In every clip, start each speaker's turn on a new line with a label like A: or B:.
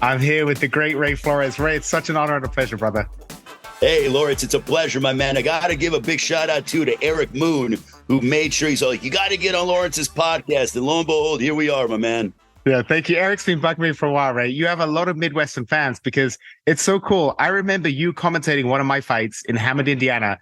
A: I'm here with the great Ray Flores. Ray, it's such an honor and a pleasure, brother.
B: Hey, Lawrence, it's a pleasure, my man. I got to give a big shout out to Eric Moon, who made sure he's like, you got to get on Lawrence's podcast. And lo and behold, here we are, my man.
A: Yeah, thank you. Eric's been bugging me for a while, Ray. You have a lot of Midwestern fans because it's so cool. I remember you commentating one of my fights in Hammond, Indiana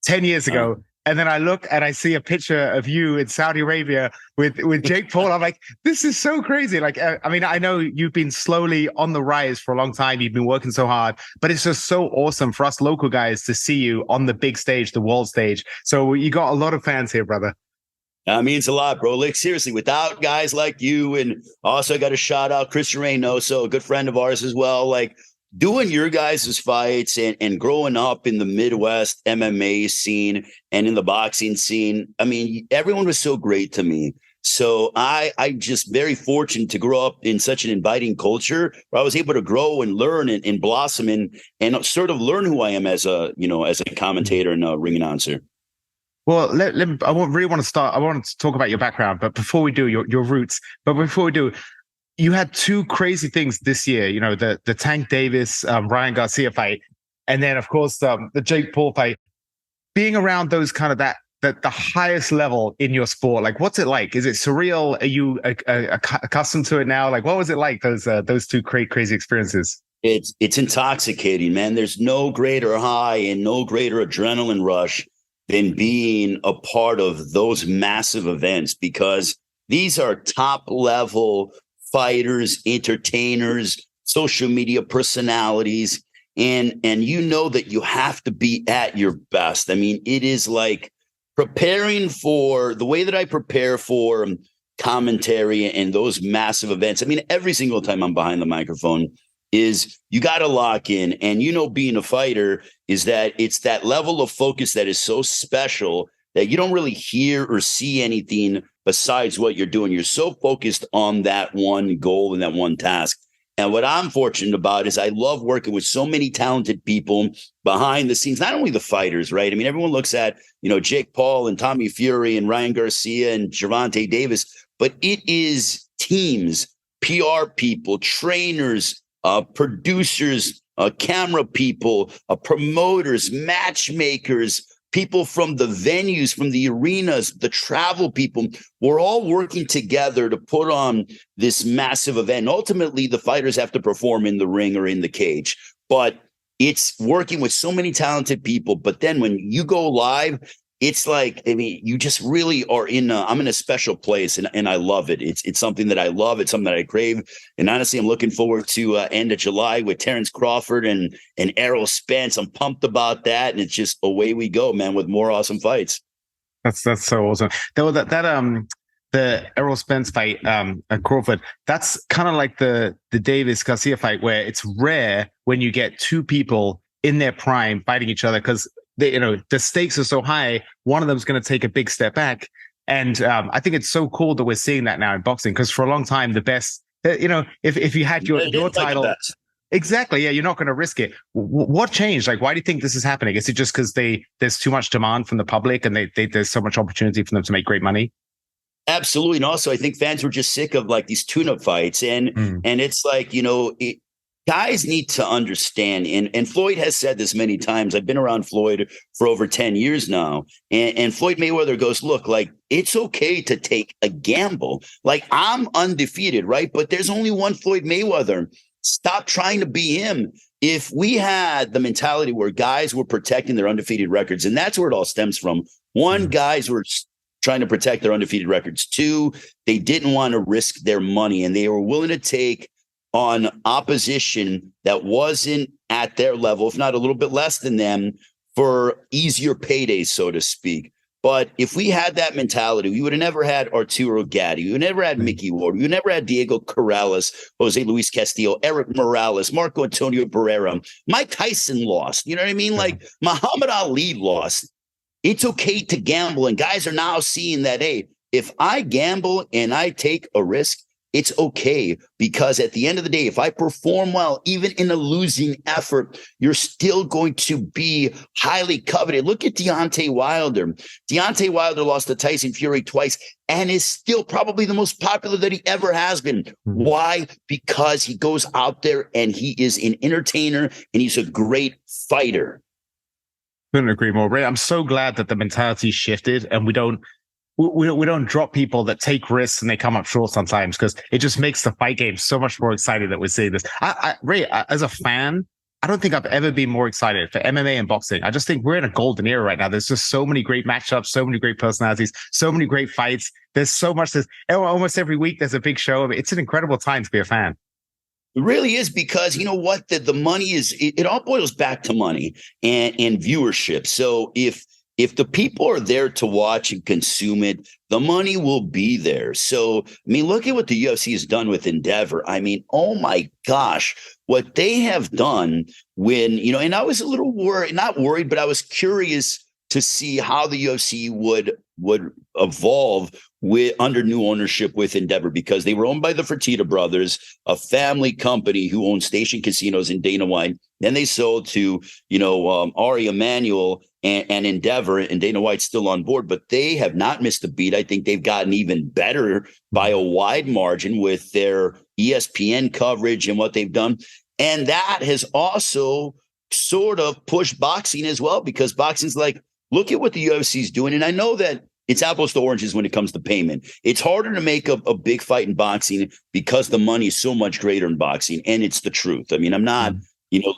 A: 10 years ago. And then I look and I see a picture of you in Saudi Arabia with Jake Paul. I'm like, this is so crazy. Like, I mean, I know you've been slowly on the rise for a long time. You've been working so hard, but it's just so awesome for us local guys to see you on the big stage, the world stage. So you got a lot of fans here, brother.
B: That means a lot, bro. Like, seriously, without guys like you, and also I got to shout out Christian Reynoso, a good friend of ours as well. Like, doing your guys' fights and growing up in the Midwest MMA scene and in the boxing scene, I mean, everyone was so great to me. So I just very fortunate to grow up in such an inviting culture where I was able to grow and learn and blossom and sort of learn who I am as a commentator and a ring announcer.
A: Well, I really want to start. I want to talk about your background, but before we do, your roots. But before we do, you had two crazy things this year. You know, the Tank Davis, Ryan Garcia fight, and then of course the Jake Paul fight. Being around those kind of the highest level in your sport, like what's it like? Is it surreal? Are you accustomed to it now? Like, what was it like those two crazy experiences?
B: It's intoxicating, man. There's no greater high and no greater adrenaline rush than being a part of those massive events, because these are top level fighters, entertainers, social media personalities, and you know that you have to be at your best. I mean, it is like preparing for the way that I prepare for commentary and those massive events. I mean, every single time I'm behind the microphone is you got to lock in. And, you know, being a fighter is that it's that level of focus that is so special that you don't really hear or see anything besides what you're doing. You're so focused on that one goal and that one task. And what I'm fortunate about is I love working with so many talented people behind the scenes, not only the fighters, right? I mean, everyone looks at, you know, Jake Paul and Tommy Fury and Ryan Garcia and Gevonte Davis, but it is teams, PR people, trainers, producers, camera people, promoters, matchmakers, people from the venues, from the arenas, the travel people. We're all working together to put on this massive event. Ultimately, the fighters have to perform in the ring or in the cage, but it's working with so many talented people. But then when you go live, it's like, I mean, you just really are I'm in a special place, and I love it. It's something that I love. It's something that I crave. And honestly, I'm looking forward to end of July with Terrence Crawford and Errol Spence. I'm pumped about that. And it's just away we go, man, with more awesome fights.
A: That's so awesome. Though the Errol Spence fight at Crawford, that's kind of like the Davis Garcia fight, where it's rare when you get two people in their prime fighting each other, because the stakes are so high. One of them is going to take a big step back. And I think it's so cool that we're seeing that now in boxing, because for a long time, the best, if you had your title. Exactly. Yeah. You're not going to risk it. What changed? Like, why do you think this is happening? Is it just because there's too much demand from the public and there's so much opportunity for them to make great money?
B: Absolutely. And also, I think fans were just sick of like these tune-up fights. And it's like, guys need to understand, and Floyd has said this many times. I've been around Floyd for over 10 years now. And Floyd Mayweather goes, look, like, it's okay to take a gamble. Like, I'm undefeated, right? But there's only one Floyd Mayweather. Stop trying to be him. If we had the mentality where guys were protecting their undefeated records, and that's where it all stems from. One, guys were trying to protect their undefeated records. Two, they didn't want to risk their money, and they were willing to take on opposition that wasn't at their level, if not a little bit less than them, for easier paydays, so to speak. But if we had that mentality, we would have never had Arturo Gatti. We would have never had Mickey Ward. We would have never had Diego Corrales, Jose Luis Castillo, Eric Morales, Marco Antonio Barrera. Mike Tyson lost. You know what I mean? Like, Muhammad Ali lost. It's okay to gamble. And guys are now seeing that, hey, if I gamble and I take a risk, it's okay, because at the end of the day, if I perform well, even in a losing effort, you're still going to be highly coveted. Look at Deontay Wilder. Deontay Wilder lost to Tyson Fury twice and is still probably the most popular that he ever has been. Why? Because he goes out there and he is an entertainer and he's a great fighter.
A: Couldn't agree more, Ray. I'm so glad that the mentality shifted and we don't drop people that take risks and they come up short sometimes, because it just makes the fight game so much more exciting that we're seeing this. Ray, as a fan, I don't think I've ever been more excited for MMA and boxing. I just think we're in a golden era right now. There's just so many great matchups, so many great personalities, so many great fights. There's so much. Almost every week there's a big show. I mean, it's an incredible time to be a fan.
B: It really is, because you know what? The money is, it all boils back to money and viewership. So if the people are there to watch and consume it, the money will be there. So, I mean, look at what the UFC has done with Endeavor. I mean, oh my gosh, what they have done when, you know, and I was a little not worried, but I was curious to see how the UFC would evolve under new ownership with Endeavor, because they were owned by the Fertitta brothers, a family company who owned Station Casinos in Dana White. Then they sold to, Ari Emanuel and Endeavor, and Dana White's still on board, but they have not missed a beat. I think they've gotten even better by a wide margin with their ESPN coverage and what they've done. And that has also sort of pushed boxing as well, because boxing's like, look at what the UFC is doing. And I know that it's apples to oranges when it comes to payment. It's harder to make a big fight in boxing because the money is so much greater in boxing. And it's the truth. I mean, I'm not,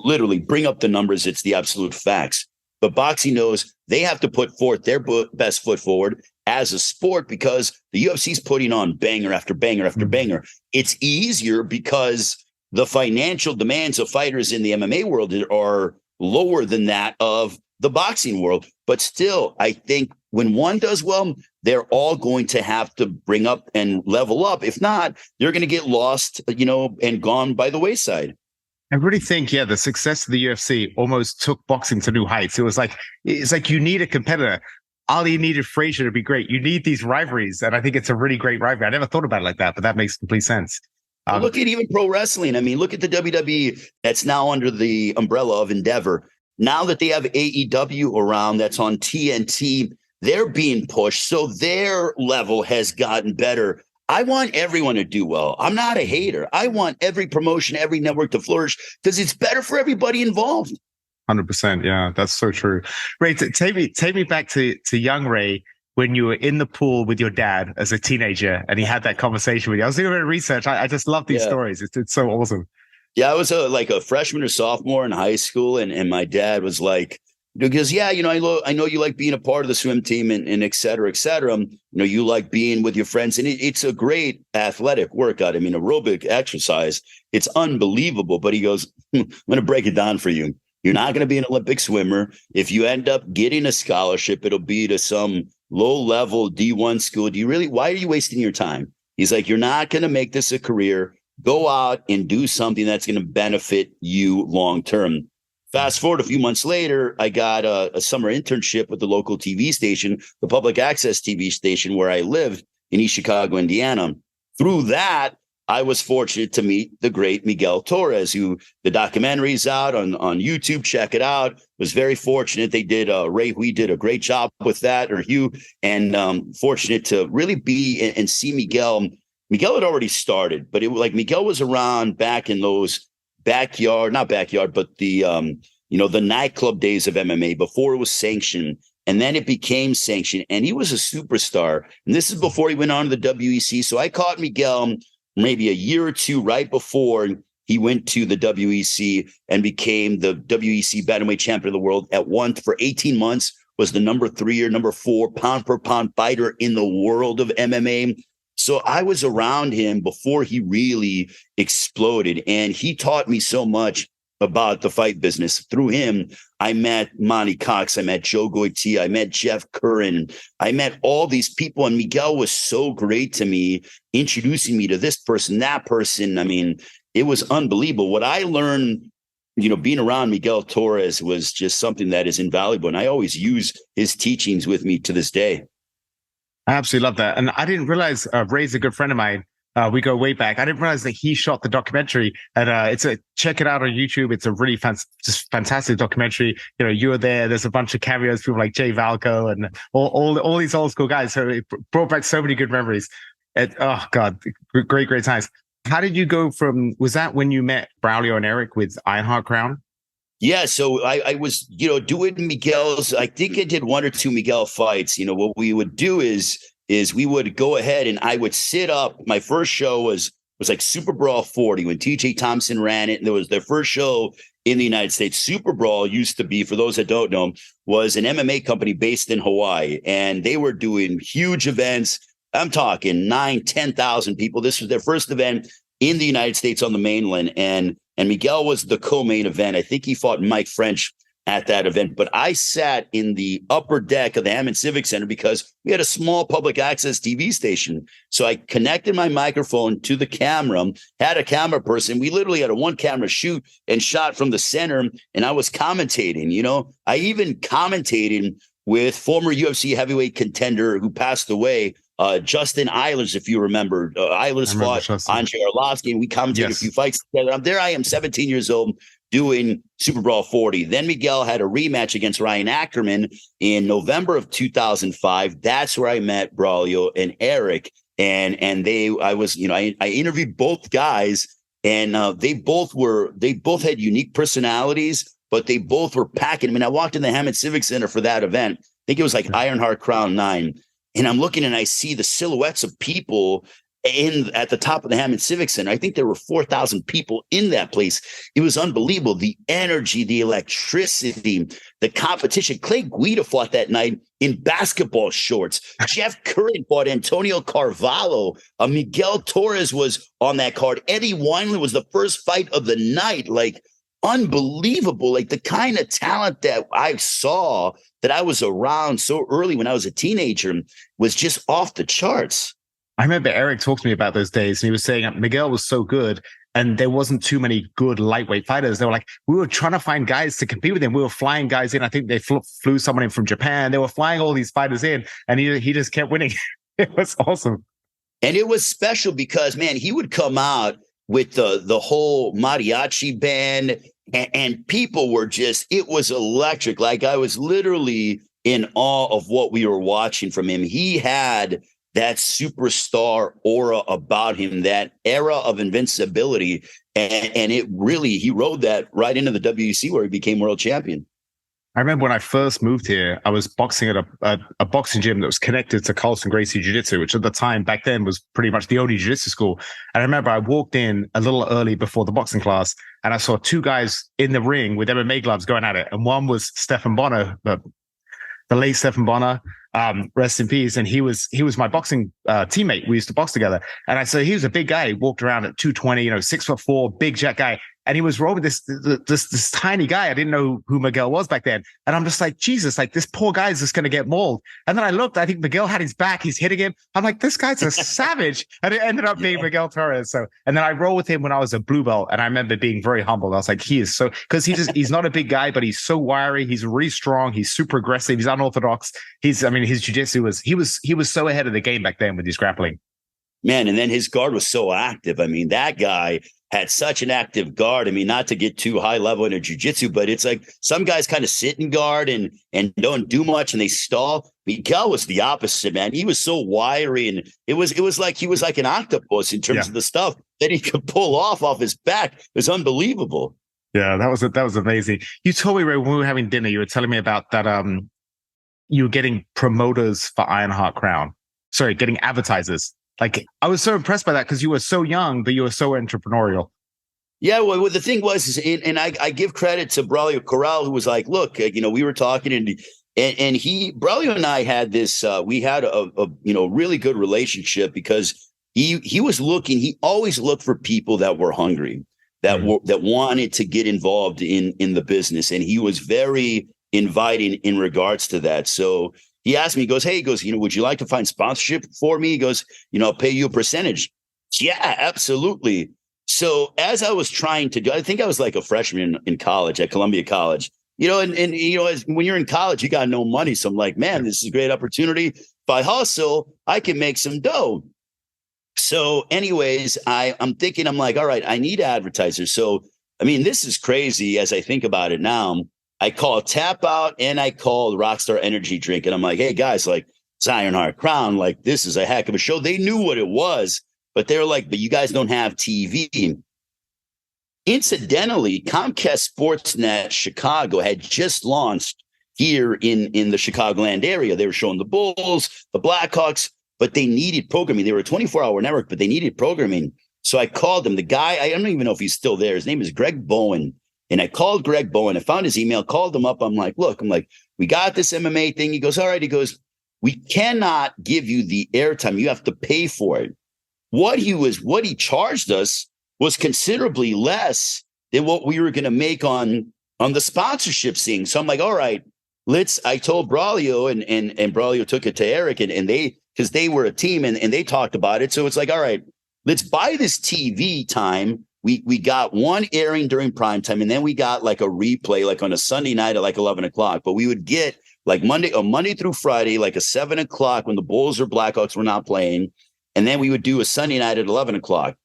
B: literally bring up the numbers. It's the absolute facts. But boxing knows they have to put forth their best foot forward as a sport, because the UFC is putting on banger after banger after banger. It's easier because the financial demands of fighters in the MMA world are lower than that of the boxing world. But still, I think when one does well, they're all going to have to bring up and level up. If not, they're going to get lost, and gone by the wayside.
A: I really think, the success of the UFC almost took boxing to new heights. It's like you need a competitor. Ali needed Frazier to be great. You need these rivalries, and I think it's a really great rivalry. I never thought about it like that, but that makes complete sense.
B: Look at even pro wrestling. I mean, look at the WWE that's now under the umbrella of Endeavor. Now that they have AEW around that's on TNT, they're being pushed. So their level has gotten better. I want everyone to do well. I'm not a hater. I want every promotion, every network to flourish, because it's better for everybody involved.
A: 100%. Yeah, that's so true. Ray, take me back to young Ray when you were in the pool with your dad as a teenager and he had that conversation with you. I was doing a bit of research. I just love these stories. It's so awesome.
B: Yeah, I was like a freshman or sophomore in high school, and my dad was like, because, I know you like being a part of the swim team and et cetera, et cetera. You like being with your friends, and it's a great athletic workout. I mean, aerobic exercise, it's unbelievable. But he goes, I'm going to break it down for you. You're not going to be an Olympic swimmer. If you end up getting a scholarship, it'll be to some low-level D1 school. Why are you wasting your time? He's like, you're not going to make this a career. Go out and do something that's going to benefit you long-term. Fast forward a few months later, I got a summer internship with the local TV station, the public access TV station where I lived in East Chicago, Indiana. Through that, I was fortunate to meet the great Miguel Torres, who the documentary's out on YouTube. Check it out. Was very fortunate. They did, Ray Hui did a great job with that, or Hugh, and fortunate to really be and see Miguel. Miguel had already started, but Miguel was around back in those not backyard, but the nightclub days of MMA before it was sanctioned. And then it became sanctioned, and he was a superstar. And this is before he went on to the WEC. So I caught Miguel maybe a year or two right before he went to the WEC and became the WEC bantamweight champion of the world at once for 18 months, was the number 3 or number 4 pound per pound fighter in the world of MMA. So I was around him before he really exploded, and he taught me so much about the fight business. Through him, I met Monty Cox, I met Joe Goitia, I met Jeff Curran, I met all these people, and Miguel was so great to me, introducing me to this person, that person. I mean, it was unbelievable. What I learned, being around Miguel Torres was just something that is invaluable, and I always use his teachings with me to this day.
A: I absolutely love that. And I didn't realize Ray's a good friend of mine. We go way back. I didn't realize that he shot the documentary, and check it out on YouTube. It's a really just fantastic documentary. You know, you were there. There's a bunch of cameos, people like Jay Valco and all these old school guys. So it brought back so many good memories. Oh God, great times. How did you go from? Was that when you met Braulio and Eric with Ironheart Crown?
B: Yeah, so I was, doing Miguel's. I think I did one or two Miguel fights. What we would do is we would go ahead and I would sit up. My first show was like Super Brawl 40 when TJ Thompson ran it. And it was their first show in the United States. Super Brawl used to be, for those that don't know, was an MMA company based in Hawaii. And they were doing huge events. I'm talking 9,000, 10,000 people. This was their first event in the United States on the mainland. And Miguel was the co-main event. I think he fought Mike French at that event. But I sat in the upper deck of the Hammond Civic Center because we had a small public access TV station. So I connected my microphone to the camera, had a camera person. We literally had a one camera shoot and shot from the center. And I was commentating, I even commentated with former UFC heavyweight contender who passed away, Justin Eilers, if you remember. Eilers fought Andrei Arlovsky, and we commentated a few fights together. There I am, 17 years old, doing Super Brawl 40. Then Miguel had a rematch against Ryan Ackerman in November of 2005. That's where I met Braulio and Eric. And I interviewed both guys, and they both had unique personalities, but they both were packing. I mean, I walked in the Hammond Civic Center for that event. I think it was like Ironheart Crown 9. And I'm looking and I see the silhouettes of people at the top of the Hammond Civic Center. I think there were 4,000 people in that place. It was unbelievable. The energy, the electricity, the competition. Clay Guida fought that night in basketball shorts. Jeff Curran fought Antonio Carvalho. Miguel Torres was on that card. Eddie Wineland was the first fight of the night. Like, unbelievable. Like, the kind of talent that I saw, that I was around so early when I was a teenager, was just off the charts.
A: I remember Eric talked to me about those days, and he was saying that Miguel was so good and there wasn't too many good lightweight fighters. They were like, we were trying to find guys to compete with him. We were flying guys in. I think they flew someone in from Japan. They were flying all these fighters in, and he just kept winning. It was awesome.
B: And it was special because, man, he would come out with the whole mariachi band, and people were just, it was electric. Like, I was literally in awe of what we were watching from him. He had that superstar aura about him, that era of invincibility. And it really, he rode that right into the WEC where he became world champion.
A: I remember when I first moved here, I was boxing at a boxing gym that was connected to Carlson Gracie Jiu-Jitsu, which at the time back then was pretty much the only jiu-jitsu school. And I remember I walked in a little early before the boxing class, and I saw two guys in the ring with MMA gloves going at it. And one was Stephan Bonner, the late Stephan Bonner, rest in peace. And he was my boxing teammate. We used to box together. And I said, he was a big guy. He walked around at 220, 6'4", big jet guy. And he was rolling this tiny guy. I didn't know who Miguel was back then. And I'm just like, Jesus, like, this poor guy is just going to get mauled. And then I looked, I think Miguel had his back. He's hitting him. I'm like, this guy's a savage. And it ended up being Miguel Torres. So, and then I rolled with him when I was a blue belt. And I remember being very humbled. I was like, he is so, because he's not a big guy, but he's so wiry. He's really strong. He's super aggressive. He's unorthodox. His jiu-jitsu he was so ahead of the game back then with his grappling.
B: Man, and then his guard was so active. I mean, that guy had such an active guard. I mean, not to get too high level in a jiu-jitsu, but it's like some guys kind of sit in guard and don't do much and they stall. Miguel was the opposite, man. He was so wiry, and it was like he was like an octopus in terms of the stuff that he could pull off his back. It was unbelievable.
A: Yeah, that was amazing. You told me, Ray, when we were having dinner, you were telling me about that you were getting promoters for Ironheart Crown. Sorry, getting advertisers. Like, I was so impressed by that because you were so young, but you were so entrepreneurial.
B: Yeah, well, the thing was, and I give credit to Braulio Corral, who was like, look, we were talking, and Braulio and I had this, we had a really good relationship because he was looking, he always looked for people that were hungry, that wanted to get involved in the business. And he was very inviting in regards to that. So he asked me, he goes, would you like to find sponsorship for me? He goes, I'll pay you a percentage. Yeah, absolutely. So as I was trying to do, I think I was like a freshman in college at Columbia College, and when you're in college, you got no money. So I'm like, man, this is a great opportunity. If I hustle, I can make some dough. So anyways, I'm thinking, I'm like, all right, I need advertisers. So, I mean, this is crazy as I think about it now. I call Tap Out and I called Rockstar Energy Drink. And I'm like, hey guys, like Ironheart Crown, like this is a heck of a show. They knew what it was, but they were like, but you guys don't have TV. Incidentally, Comcast Sportsnet Chicago had just launched here in the Chicagoland area. They were showing the Bulls, the Blackhawks, but they needed programming. They were a 24-hour network, but they needed programming. So I called him. The guy, I don't even know if he's still there. His name is Greg Bowen. And I called Greg Bowen. I found his email, called him up. I'm like, we got this MMA thing. He goes, all right. He goes, we cannot give you the airtime. You have to pay for it. What he charged us was considerably less than what we were going to make on the sponsorship scene. So I'm like, all right, I told Braulio and Braulio took it to Eric and because they were a team and they talked about it. So it's like, all right, let's buy this TV time. We got one airing during prime time, and then we got like a replay, like on a Sunday night at like 11 o'clock. But we would get like Monday through Friday, like a 7 o'clock when the Bulls or Blackhawks were not playing. And then we would do a Sunday night at 11 o'clock.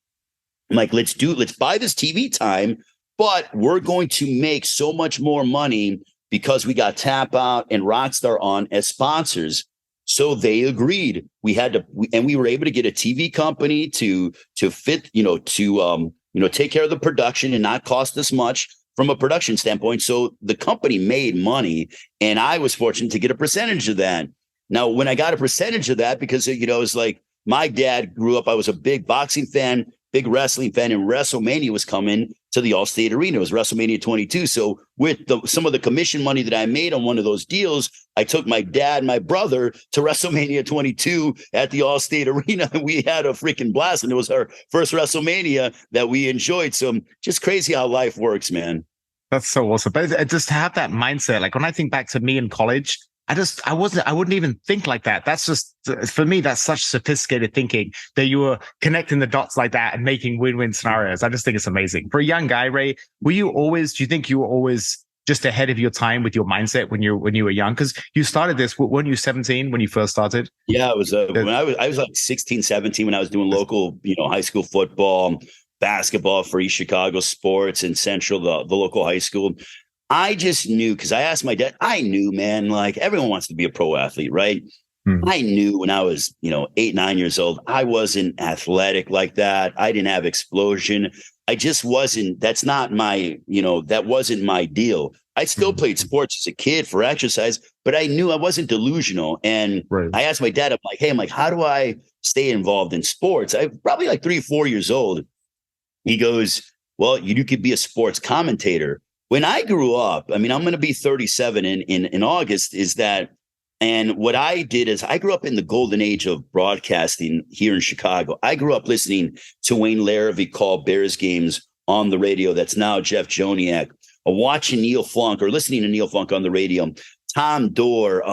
B: I'm like, let's buy this TV time, but we're going to make so much more money because we got Tap Out and Rockstar on as sponsors. So they agreed. We were able to get a TV company to fit, take care of the production and not cost us much from a production standpoint. So the company made money, and I was fortunate to get a percentage of that. Now, when I got a percentage of that, because, it's like my dad grew up, I was a big boxing fan, big wrestling fan, and WrestleMania was coming to the Allstate Arena. It was WrestleMania 22. So with some of the commission money that I made on one of those deals, I took my dad and my brother to WrestleMania 22 at the Allstate Arena. And we had a freaking blast. And it was our first WrestleMania that we enjoyed. So just crazy how life works, man.
A: That's so awesome. But just to have that mindset, like when I think back to me in college, I wouldn't even think like that. That's just, for me, that's such sophisticated thinking that you were connecting the dots like that and making win-win scenarios. I just think it's amazing. For a young guy, Ray, do you think you were always just ahead of your time with your mindset when you were young? Because you started this, weren't you 17 when you first started?
B: Yeah, it was when I was like 16, 17 when I was doing local, high school football, basketball for East Chicago Sports and Central, the local high school. I just knew, because I asked my dad, I knew, man, like everyone wants to be a pro athlete, right? I knew when I was, 8, 9 years old, I wasn't athletic like that. I didn't have explosion. I just wasn't, that's not my, that wasn't my deal. I still played sports as a kid for exercise, but I knew I wasn't delusional. And I asked my dad, I'm like, how do I stay involved in sports? I probably like 3 or 4 years old. He goes, well, you could be a sports commentator. When I grew up, I'm going to be 37 in August, and what I did is I grew up in the golden age of broadcasting here in Chicago. I grew up listening to Wayne Larrivee call Bears games on the radio. That's now Jeff Joniak. Watching Neil Funk or listening to Neil Funk on the radio. Tom Dorr,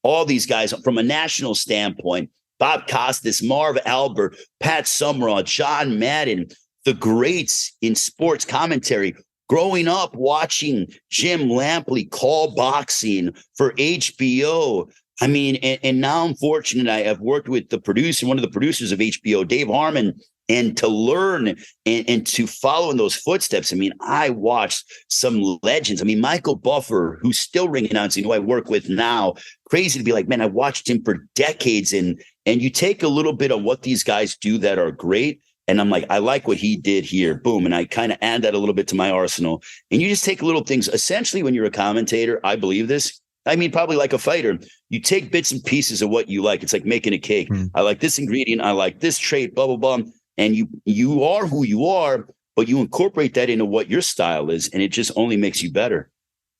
B: all these guys from a national standpoint. Bob Costas, Marv Albert, Pat Summerall, John Madden, the greats in sports commentary. Growing up watching Jim Lampley call boxing for HBO. And now I'm fortunate. I have worked with one of the producers of HBO, Dave Harmon, and to learn and to follow in those footsteps. I watched some legends. Michael Buffer, who's still ring announcing, who I work with now. Crazy to be like, man, I watched him for decades. And you take a little bit of what these guys do that are great. And I'm like, I like what he did here. Boom. And I kind of add that a little bit to my arsenal. And you just take little things. Essentially, when you're a commentator, I believe this. Probably like a fighter, you take bits and pieces of what you like. It's like making a cake. I like this ingredient. I like this trait, blah, blah, blah. And you are who you are, but you incorporate that into what your style is. And it just only makes you better.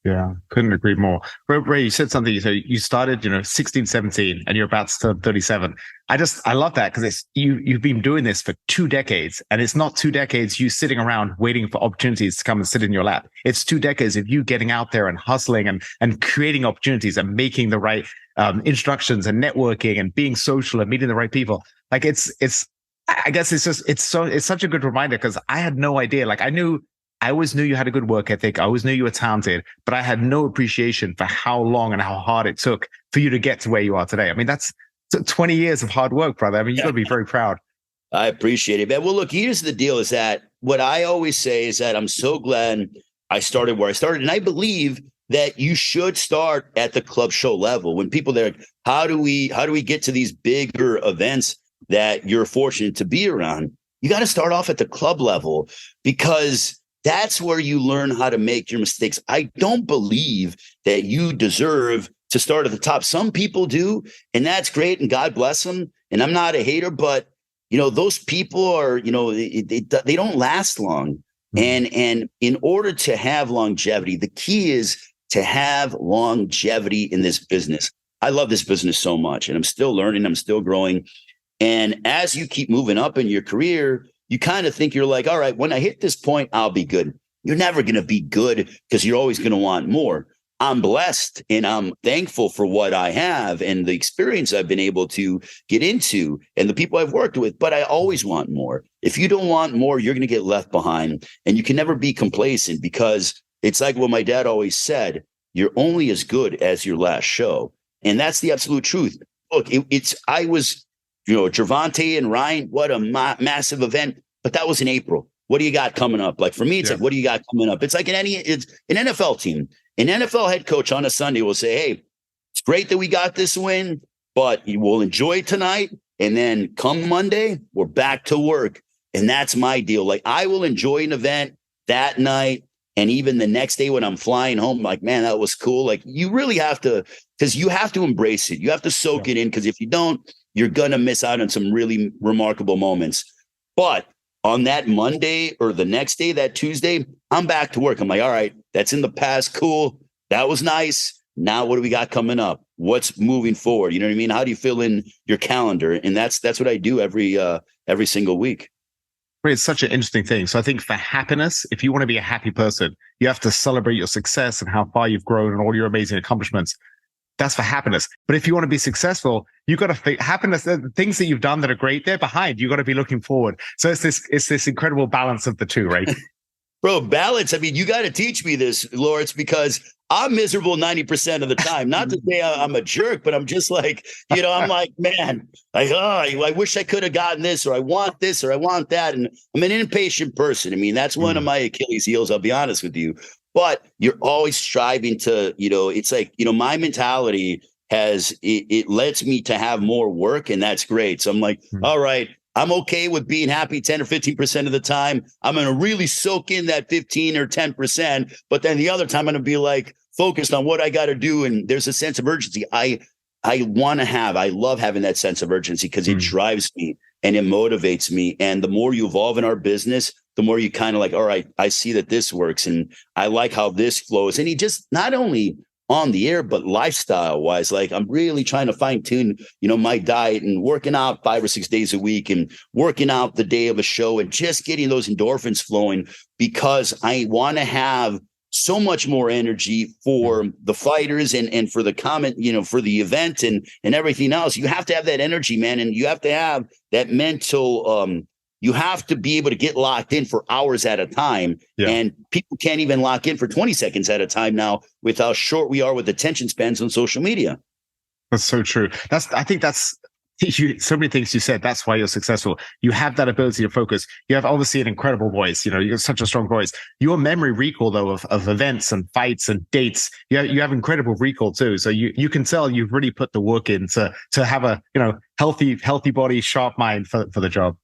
A: Yeah, couldn't agree more. Ray, you said something. So you started, 16, 17, and you're about to turn 37. I love that because you've been doing this for 2 decades, and it's not 2 decades you sitting around waiting for opportunities to come and sit in your lap. It's 2 decades of you getting out there and hustling and creating opportunities and making the right instructions and networking and being social and meeting the right people. Like I guess it's such a good reminder because I had no idea. Like I always knew you had a good work ethic. I always knew you were talented, but I had no appreciation for how long and how hard it took for you to get to where you are today. That's 20 years of hard work, brother. You got to be very proud.
B: I appreciate it, man. Well, look, here's the deal is that what I always say is that I'm so glad I started where I started. And I believe that you should start at the club show level. When people are like, how do we get to these bigger events that you're fortunate to be around? You got to start off at the club level, because that's where you learn how to make your mistakes. I don't believe that you deserve to start at the top. Some people do, and that's great, and God bless them. And I'm not a hater, but those people are, they don't last long. And in order to have longevity, the key is to have longevity in this business. I love this business so much, and I'm still learning, I'm still growing. And as you keep moving up in your career, you kind of think you're like, all right, when I hit this point, I'll be good. You're never going to be good, because you're always going to want more. I'm blessed and I'm thankful for what I have and the experience I've been able to get into and the people I've worked with, but I always want more. If you don't want more, you're going to get left behind, and you can never be complacent, because it's like what my dad always said, you're only as good as your last show. And that's the absolute truth. Look, I was, Gevonte and Ryan, what a massive event, but that was in April. What do you got coming up? Like for me, it's like, what do you got coming up? It's like it's an NFL team. An NFL head coach on a Sunday will say, hey, it's great that we got this win, but you will enjoy tonight. And then come Monday, we're back to work. And that's my deal. Like, I will enjoy an event that night. And even the next day when I'm flying home, like, man, that was cool. Like, you really have to, because you have to embrace it. You have to soak it in, because if you don't, you're going to miss out on some really remarkable moments. But on that Monday or the next day, that Tuesday, I'm back to work. I'm like, all right, that's in the past. Cool. That was nice. Now what do we got coming up? What's moving forward? You know what I mean? How do you fill in your calendar? And that's what I do every single week.
A: It's such an interesting thing. So I think for happiness, if you want to be a happy person, you have to celebrate your success and how far you've grown and all your amazing accomplishments. That's for happiness. But if you want to be successful, you got to think happiness, the things that you've done that are great, they're behind. You got to be looking forward. So it's this incredible balance of the two, right?
B: Bro, balance. I mean, you got to teach me this, Lawrence, because I'm miserable 90% of the time. Not to say I'm a jerk, but I'm just like, I'm like, man, I wish I could have gotten this, or I want this, or I want that. And I'm an impatient person. I mean, that's one of my Achilles heels, I'll be honest with you. But you're always striving to, it's like, my mentality it lets me to have more work, and that's great. So I'm like, all right, I'm okay with being happy 10 or 15% of the time. I'm going to really soak in that 15 or 10%. But then the other time I'm going to be like focused on what I got to do. And there's a sense of urgency. I love having that sense of urgency, because it drives me and it motivates me. And the more you evolve in our business, the more you kind of like, all right, I see that this works and I like how this flows. And he just not only on the air, but lifestyle wise, like I'm really trying to fine tune, my diet and working out 5 or 6 days a week and working out the day of a show and just getting those endorphins flowing, because I want to have so much more energy for the fighters and for the comment, for the event and everything else. You have to have that energy, man. And you have to have that mental, you have to be able to get locked in for hours at a time. Yeah. And people can't even lock in for 20 seconds at a time now with how short we are with attention spans on social media.
A: That's so true. I think that's so many things you said. That's why you're successful. You have that ability to focus. You have obviously an incredible voice. You have such a strong voice. Your memory recall, though, of events and fights and dates, you have incredible recall too. So you can tell you've really put the work in to have a healthy body, sharp mind for the job.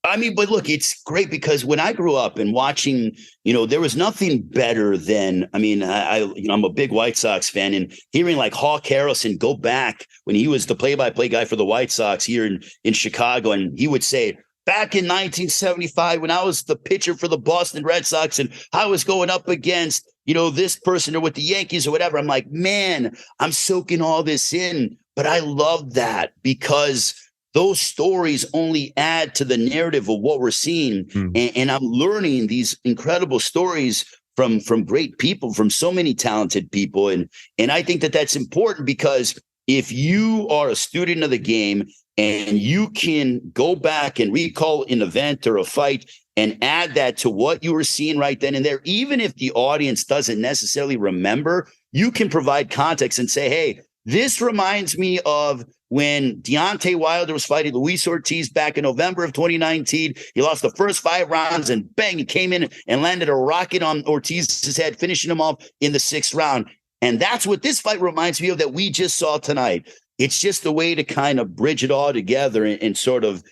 B: I mean, but look, it's great because when I grew up and watching, there was nothing better than, I'm a big White Sox fan, and hearing like Hawk Harrelson go back when he was the play-by-play guy for the White Sox here in Chicago. And he would say, back in 1975, when I was the pitcher for the Boston Red Sox and I was going up against, this person or with the Yankees or whatever, I'm like, man, I'm soaking all this in. But I love that because those stories only add to the narrative of what we're seeing. And I'm learning these incredible stories from great people, from so many talented people. And I think that that's important because if you are a student of the game and you can go back and recall an event or a fight and add that to what you were seeing right then and there, even if the audience doesn't necessarily remember, you can provide context and say, hey, this reminds me of when Deontay Wilder was fighting Luis Ortiz back in November of 2019. He lost the first 5 rounds and bang, he came in and landed a rocket on Ortiz's head, finishing him off in the 6th round. And that's what this fight reminds me of that we just saw tonight. It's just a way to kind of bridge it all together and sort of,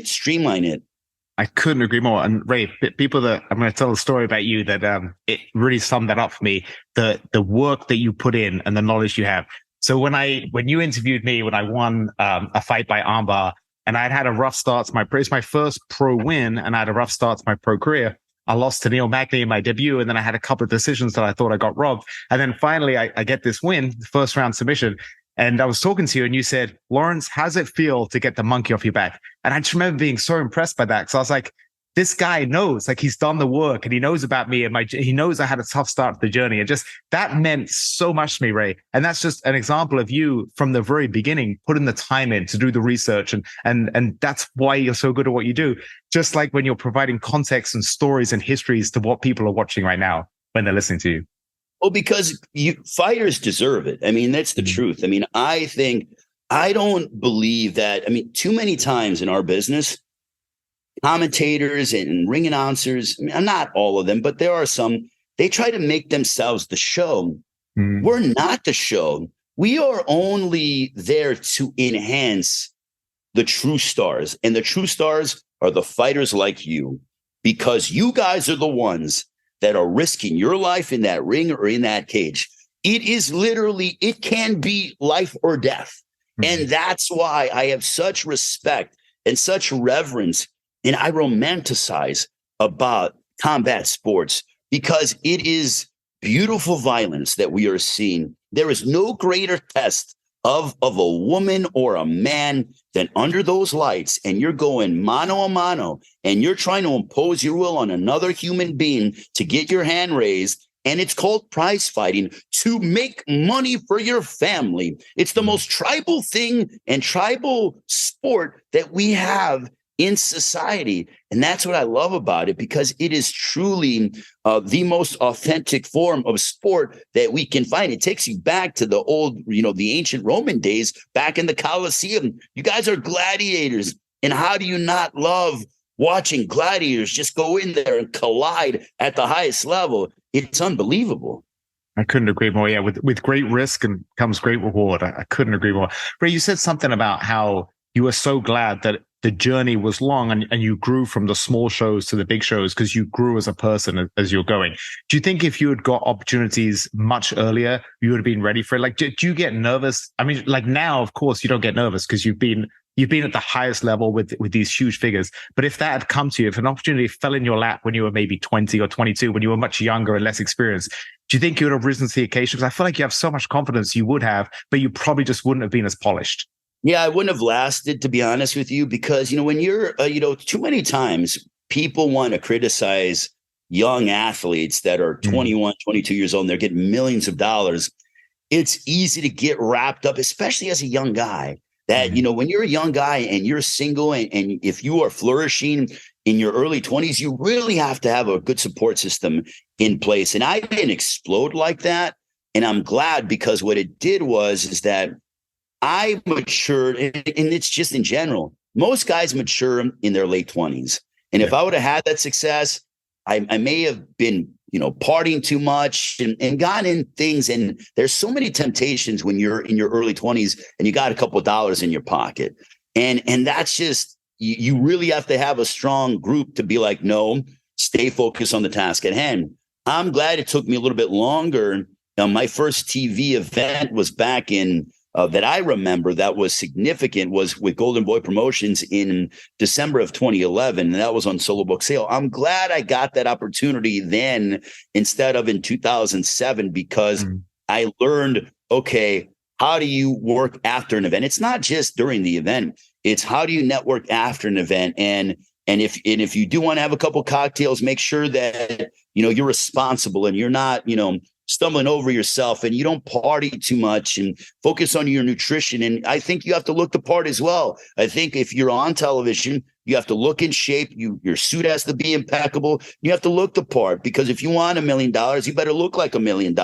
B: streamline it.
A: I couldn't agree more. And Ray, people that I'm going to tell a story about you that it really summed that up for me. The work that you put in and the knowledge you have. So when you interviewed me, when I won a fight by armbar, and I'd had a rough start to it's my first pro win, and I had a rough start to my pro career. I lost to Neil Magny in my debut, and then I had a couple of decisions that I thought I got robbed. And then finally, I get this win, first round submission. And I was talking to you and you said, Lawrence, how does it feel to get the monkey off your back? And I just remember being so impressed by that. Because I was like, this guy knows, like he's done the work and he knows about me and he knows I had a tough start to the journey. And just that meant so much to me, Ray. And that's just an example of you from the very beginning, putting the time in to do the research. And that's why you're so good at what you do. Just like when you're providing context and stories and histories to what people are watching right now when they're listening to you.
B: Well, because fighters deserve it. I mean, that's the truth. I mean, I don't believe that. I mean, too many times in our business, commentators and ring announcers, I mean, not all of them, but there are some, they try to make themselves the show. We're not the show. We are only there to enhance the true stars. And the true stars are the fighters like you, because you guys are the ones that are risking your life in that ring or in that cage. It is literally, it can be life or death. And that's why I have such respect and such reverence, and I romanticize about combat sports, because it is beautiful violence that we are seeing. There is no greater test of a woman or a man than under those lights, and you're going mano a mano, and you're trying to impose your will on another human being to get your hand raised. And it's called prize fighting to make money for your family. It's the most tribal thing and tribal sport that we have in society. And that's what I love about it, because it is truly the most authentic form of sport that we can find. It takes you back to the old, the ancient Roman days, back in the Colosseum. You guys are gladiators. And how do you not love watching gladiators just go in there and collide at the highest level? It's unbelievable.
A: I couldn't agree more. Yeah, with great risk and comes great reward. I couldn't agree more. Ray, you said something about how you were so glad that the journey was long and you grew from the small shows to the big shows because you grew as a person as you're going. Do you think if you had got opportunities much earlier, you would have been ready for it? Like, do you get nervous? I mean, like now, of course, you don't get nervous because you've been at the highest level with these huge figures. But if that had come to you, if an opportunity fell in your lap when you were maybe 20 or 22, when you were much younger and less experienced, do you think you would have risen to the occasion? Because I feel like you have so much confidence you would have, but you probably just wouldn't have been as polished.
B: Yeah, I wouldn't have lasted, to be honest with you, because, when you're, too many times people want to criticize young athletes that are 21, 22 years old, and they're getting millions of dollars. It's easy to get wrapped up, especially as a young guy, that, when you're a young guy and you're single and if you are flourishing in your early 20s, you really have to have a good support system in place. And I didn't explode like that. And I'm glad, because what it did is that I matured, and it's just in general. Most guys mature in their late 20s. And if I would have had that success, I may have been, partying too much and gotten in things. And there's so many temptations when you're in your early 20s and you got a couple of dollars in your pocket. And that's just, you really have to have a strong group to be like, no, stay focused on the task at hand. I'm glad it took me a little bit longer. My first TV event was back in that I remember that was significant was with Golden Boy Promotions in December of 2011. And that was on Solo Book Sale. I'm glad I got that opportunity then instead of in 2007, because I learned, okay, how do you work after an event? It's not just during the event. It's how do you network after an event? And if you do want to have a couple cocktails, make sure that, you're responsible and you're not, stumbling over yourself, and you don't party too much, and focus on your nutrition. And I think you have to look the part as well. I think if you're on television, you have to look in shape. Your suit has to be impeccable. You have to look the part, because if you want $1 million, you better look like $1 million.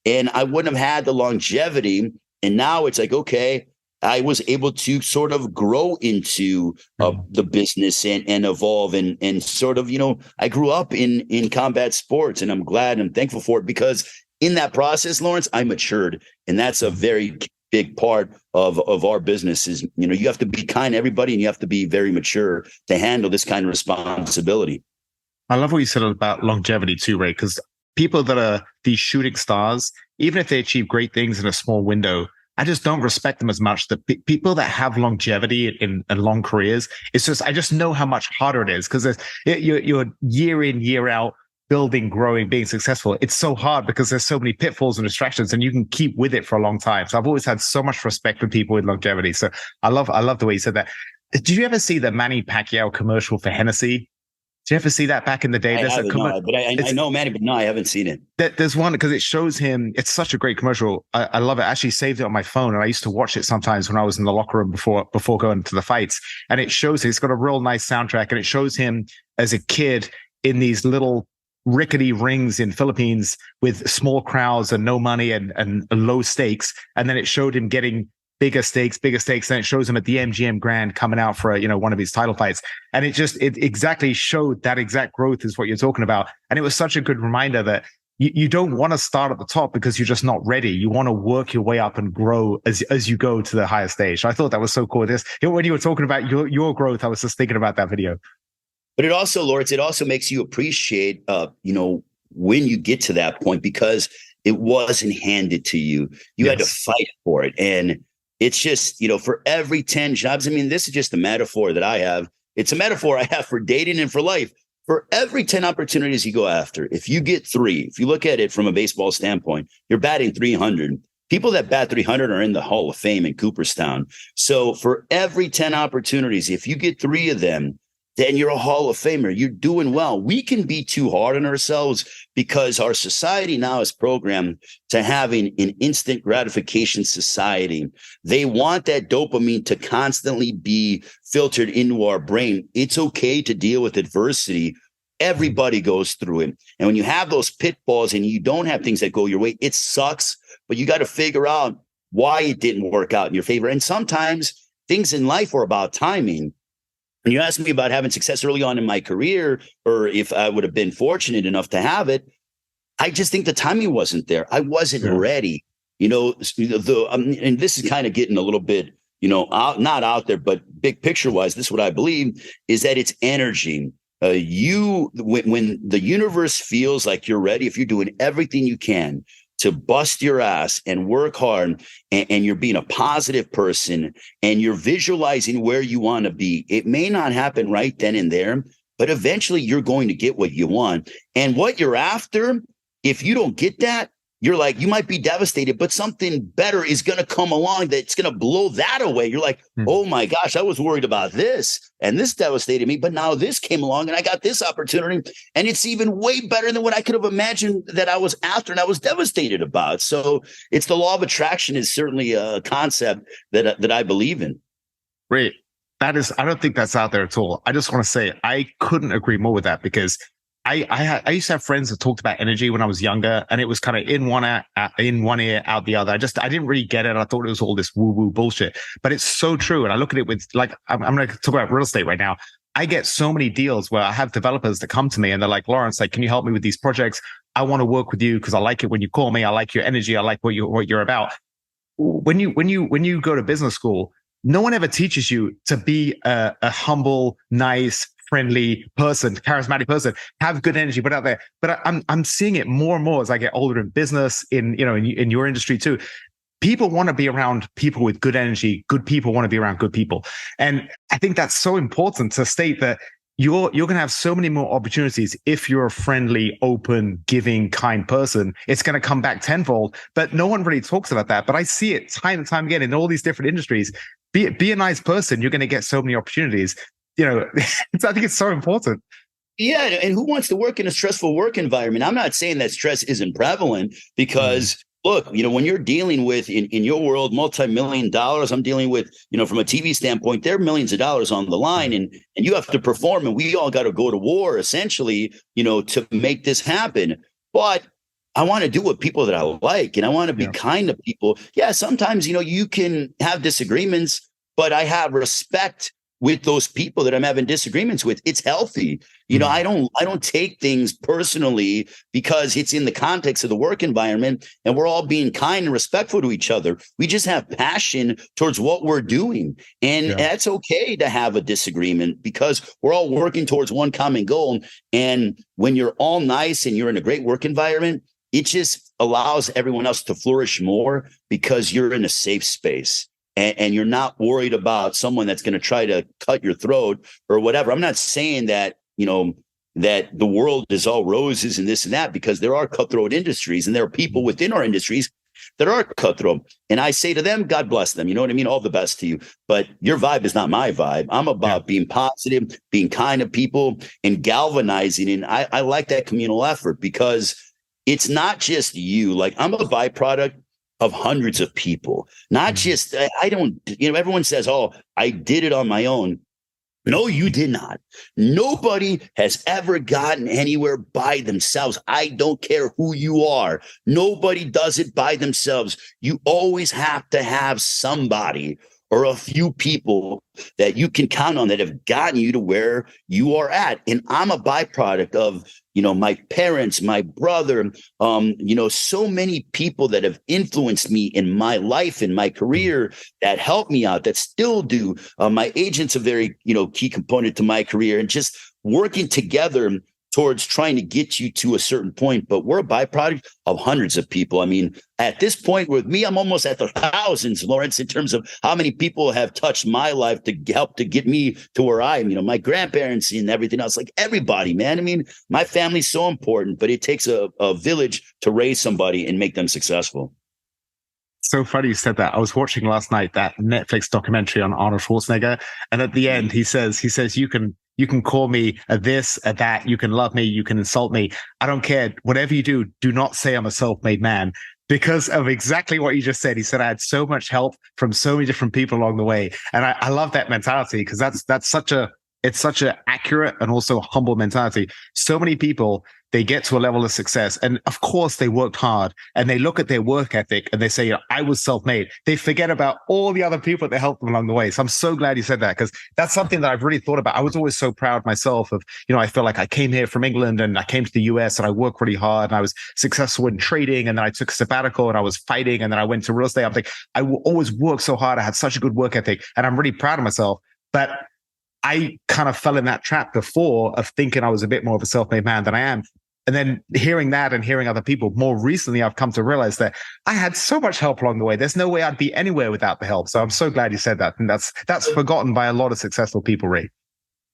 B: And I wouldn't have had the longevity. And now it's like, okay, I was able to sort of grow into the business and evolve and sort of, I grew up in combat sports, and I'm glad and thankful for it, because in that process, Lawrence, I matured. And that's a very big part of our business is, you have to be kind to everybody, and you have to be very mature to handle this kind of responsibility.
A: I love what you said about longevity too, Ray, because people that are these shooting stars, even if they achieve great things in a small window, I just don't respect them as much. The people that have longevity in long careers, it's just, I just know how much harder it is, because you're year in, year out, building, growing, being successful. It's so hard because there's so many pitfalls and distractions, and you can keep with it for a long time. So I've always had so much respect for people with longevity. So I love the way you said that. Did you ever see the Manny Pacquiao commercial for Hennessy? Did you ever see that back in the day?
B: I know Manny, but no, I haven't seen it.
A: There's one because it shows him. It's such a great commercial. I love it. I actually saved it on my phone, and I used to watch it sometimes when I was in the locker room before going to the fights. And it shows it's got a real nice soundtrack, and it shows him as a kid in these little rickety rings in Philippines with small crowds and no money and low stakes. And then it showed him getting bigger stakes. Then it shows him at the MGM Grand coming out for one of his title fights. And it exactly showed that exact growth is what you're talking about. And it was such a good reminder that you don't want to start at the top because you're just not ready. You want to work your way up and grow as you go to the higher stage. So I thought that was so cool. When you were talking about your growth, I was just thinking about that video.
B: But it also, Lawrence, makes you appreciate, when you get to that point, because it wasn't handed to you. You had to fight for it. And it's just, for every 10 jobs, this is just a metaphor that I have. It's a metaphor I have for dating and for life. For every 10 opportunities you go after, if you get 3, if you look at it from a baseball standpoint, you're batting 300. People that bat 300 are in the Hall of Fame in Cooperstown. So for every 10 opportunities, if you get 3 of them, then you're a Hall of Famer. You're doing well. We can be too hard on ourselves because our society now is programmed to having an instant gratification society. They want that dopamine to constantly be filtered into our brain. It's okay to deal with adversity. Everybody goes through it. And when you have those pitfalls and you don't have things that go your way, it sucks, but you got to figure out why it didn't work out in your favor. And sometimes things in life are about timing. When you asked me about having success early on in my career, or if I would have been fortunate enough to have it, I just think the timing wasn't there. I wasn't ready. And this is kind of getting a little bit, not out there, but big picture wise, this is what I believe is that it's energy. When the universe feels like you're ready, if you're doing everything you can to bust your ass and work hard, and you're being a positive person and you're visualizing where you want to be, it may not happen right then and there, but eventually you're going to get what you want. And what you're after, if you don't get that, you're like, you might be devastated, but something better is going to come along that's going to blow that away. You're like, oh my gosh, I was worried about this and this devastated me, but now this came along and I got this opportunity and it's even way better than what I could have imagined that I was after and I was devastated about. So it's the law of attraction is certainly a concept that I believe in.
A: Great. I don't think that's out there at all. I just want to say I couldn't agree more with that, because I used to have friends that talked about energy when I was younger, and it was kind of in one ear, out the other. I didn't really get it. I thought it was all this woo-woo bullshit, but it's so true. And I look at it with, like, I'm going to talk about real estate right now. I get so many deals where I have developers that come to me and they're like, Lawrence, can you help me with these projects? I want to work with you because I like it when you call me. I like your energy. I like what you're about. When you go to business school, no one ever teaches you to be a humble, nice, friendly person, charismatic person, have good energy, put out there. But I'm seeing it more and more as I get older in business, in your industry too. People want to be around people with good energy. Good people want to be around good people. And I think that's so important to state that you're going to have so many more opportunities if you're a friendly, open, giving, kind person. It's going to come back tenfold. But no one really talks about that. But I see it time and time again in all these different industries. Be a nice person. You're going to get so many opportunities. I think it's so important.
B: Yeah. And who wants to work in a stressful work environment? I'm not saying that stress isn't prevalent because look, when you're dealing with in your world, multi-million dollars, I'm dealing with, from a TV standpoint, there are millions of dollars on the line and you have to perform and we all got to go to war essentially, to make this happen. But I want to do what people that I like, and I want to be kind to people. Yeah, sometimes, you can have disagreements, but I have respect with those people that I'm having disagreements with. It's healthy. I don't take things personally because it's in the context of the work environment and we're all being kind and respectful to each other. We just have passion towards what we're doing. And that's okay to have a disagreement because we're all working towards one common goal. And when you're all nice and you're in a great work environment, it just allows everyone else to flourish more because you're in a safe space. And you're not worried about someone that's going to try to cut your throat or whatever. I'm not saying that, that the world is all roses and this and that, because there are cutthroat industries and there are people within our industries that are cutthroat. And I say to them, God bless them. You know what I mean? All the best to you. But your vibe is not my vibe. I'm about being positive, being kind to people and galvanizing. And I like that communal effort because it's not just you. Like, I'm a byproduct of hundreds of people, not just, I don't, everyone says, oh, I did it on my own. No, you did not. Nobody has ever gotten anywhere by themselves. I don't care who you are. Nobody does it by themselves. You always have to have somebody or a few people that you can count on that have gotten you to where you are at. And I'm a byproduct of, my parents, my brother, so many people that have influenced me in my life, in my career, that helped me out, that still do. My agent's a very, key component to my career, and just working together towards trying to get you to a certain point. But we're a byproduct of hundreds of people. I mean, at this point with me, I'm almost at the thousands, Lawrence, in terms of how many people have touched my life to help to get me to where I am. My grandparents and everything else, like everybody, man. I mean, my family's so important, but it takes a village to raise somebody and make them successful.
A: So funny you said that. I was watching last night that Netflix documentary on Arnold Schwarzenegger, and at the end he says, you can call me a this, a that. You can love me. You can insult me. I don't care. Whatever you do, do not say I'm a self-made man, because of exactly what you just said. He said, I had so much help from so many different people along the way. And I love that mentality, because it's such a accurate and also humble mentality. So many people, they get to a level of success, and of course they worked hard, and they look at their work ethic and they say, I was self-made. They forget about all the other people that helped them along the way. So I'm so glad you said that, because that's something that I've really thought about. I was always so proud myself of, I feel like I came here from England and I came to the US and I worked really hard and I was successful in trading, and then I took a sabbatical and I was fighting, and then I went to real estate. I'm like, I always worked so hard. I had such a good work ethic, and I'm really proud of myself. But I kind of fell in that trap before of thinking I was a bit more of a self-made man than I am. And then hearing that and hearing other people, more recently, I've come to realize that I had so much help along the way. There's no way I'd be anywhere without the help. So I'm so glad you said that. And that's forgotten by a lot of successful people, Ray.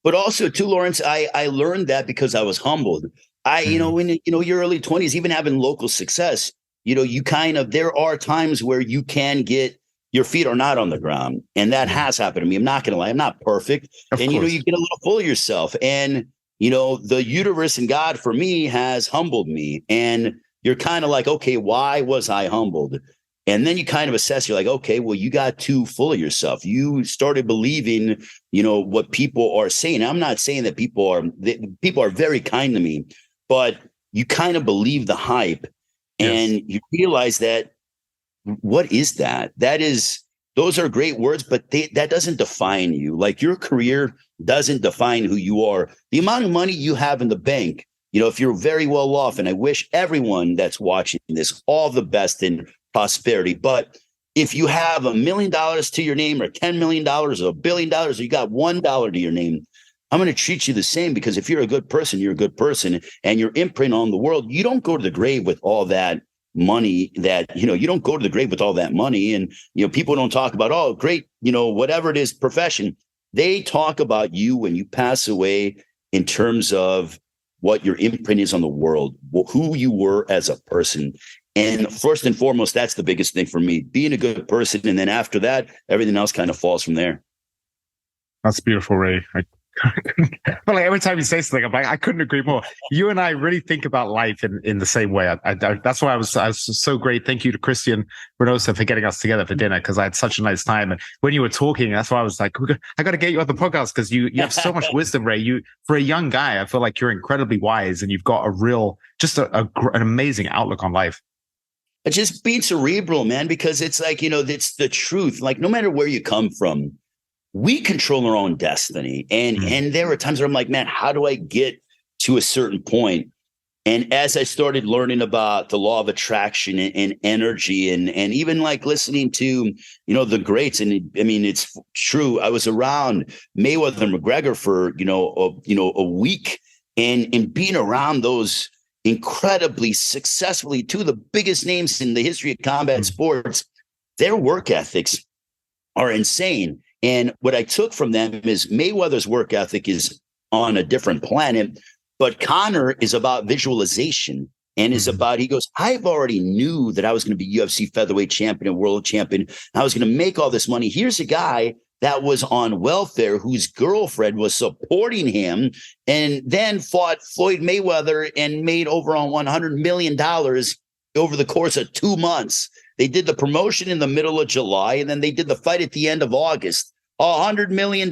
B: But also too, Lawrence, I learned that because I was humbled. In your early 20s, even having local success, there are times where you can get, your feet are not on the ground. And that has happened to me. I'm not going to lie. I'm not perfect. And, you get a little full of yourself. And, the universe and God for me has humbled me. And you're kind of like, okay, why was I humbled? And then you kind of assess, you're like, okay, well, you got too full of yourself. You started believing, what people are saying. I'm not saying that people are very kind to me, but you kind of believe the hype. Yes. And you realize that, what is that? Those are great words, but that doesn't define you. Like, your career doesn't define who you are. The amount of money you have in the bank, if you're very well off, and I wish everyone that's watching this all the best in prosperity. But if you have $1 million to your name, or $10 million, or $1 billion, or you got $1 to your name, I'm going to treat you the same, because if you're a good person, you're a good person, and your imprint on the world, you don't go to the grave with all that money that, you don't go to the grave with all that money. And, people don't talk about, oh, great, whatever it is, profession. They talk about you when you pass away in terms of what your imprint is on the world, who you were as a person. And first and foremost, that's the biggest thing for me, being a good person. And then after that, everything else kind of falls from there.
A: That's beautiful, Ray. But like every time you say something, I'm like, I couldn't agree more. You and I really think about life in the same way. That's why I was so great. Thank you to Christian Reynosa for getting us together for dinner because I had such a nice time. And when you were talking, that's why I was like, I got to get you on the podcast because you have so much wisdom, Ray. You, for a young guy, I feel like you're incredibly wise and you've got a real, just an amazing outlook on life.
B: It's just being cerebral, man, because it's like, it's the truth. Like, no matter where you come from, we control our own destiny. And there are times where I'm like, man, how do I get to a certain point? And as I started learning about the law of attraction and energy and even like listening to, the greats, and I mean, it's true. I was around Mayweather and McGregor for, a week and being around those incredibly successfully two of the biggest names in the history of combat sports, their work ethics are insane. And what I took from them is Mayweather's work ethic is on a different planet, but Conor is about visualization and is about, he goes, I've already knew that I was going to be UFC featherweight champion and world champion. I was going to make all this money. Here's a guy that was on welfare, whose girlfriend was supporting him, and then fought Floyd Mayweather and made over on $100 million over the course of 2 months. They did the promotion in the middle of July, and then they did the fight at the end of August. $100 million,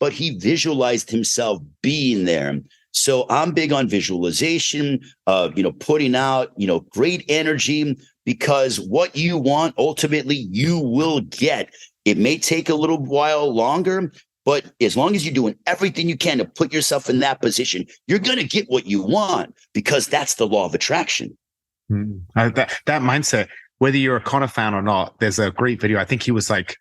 B: but he visualized himself being there. So I'm big on visualization, putting out, great energy, because what you want, ultimately, you will get. It may take a little while longer, but as long as you're doing everything you can to put yourself in that position, you're going to get what you want, because that's the law of attraction.
A: That mindset, whether you're a Conor fan or not, there's a great video. I think he was like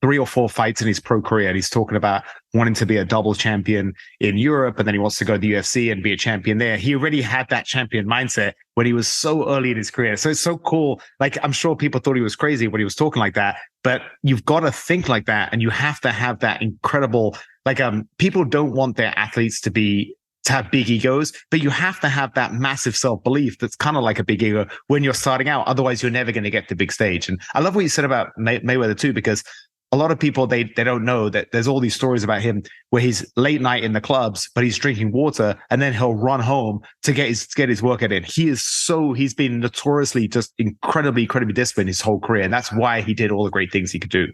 A: 3 or 4 fights in his pro career, and he's talking about wanting to be a double champion in Europe, and then he wants to go to the UFC and be a champion there. He already had that champion mindset when he was so early in his career. So it's so cool. Like, I'm sure people thought he was crazy when he was talking like that, but you've got to think like that, and you have to have that incredible, like, people don't want their athletes to have big egos, but you have to have that massive self-belief that's kind of like a big ego when you're starting out. Otherwise, you're never going to get to the big stage. And I love what you said about Mayweather too, because a lot of people, they don't know that there's all these stories about him where he's late night in the clubs, but he's drinking water, and then he'll run home to get his workout in. He's been notoriously just incredibly disciplined his whole career. And that's why he did all the great things he could do.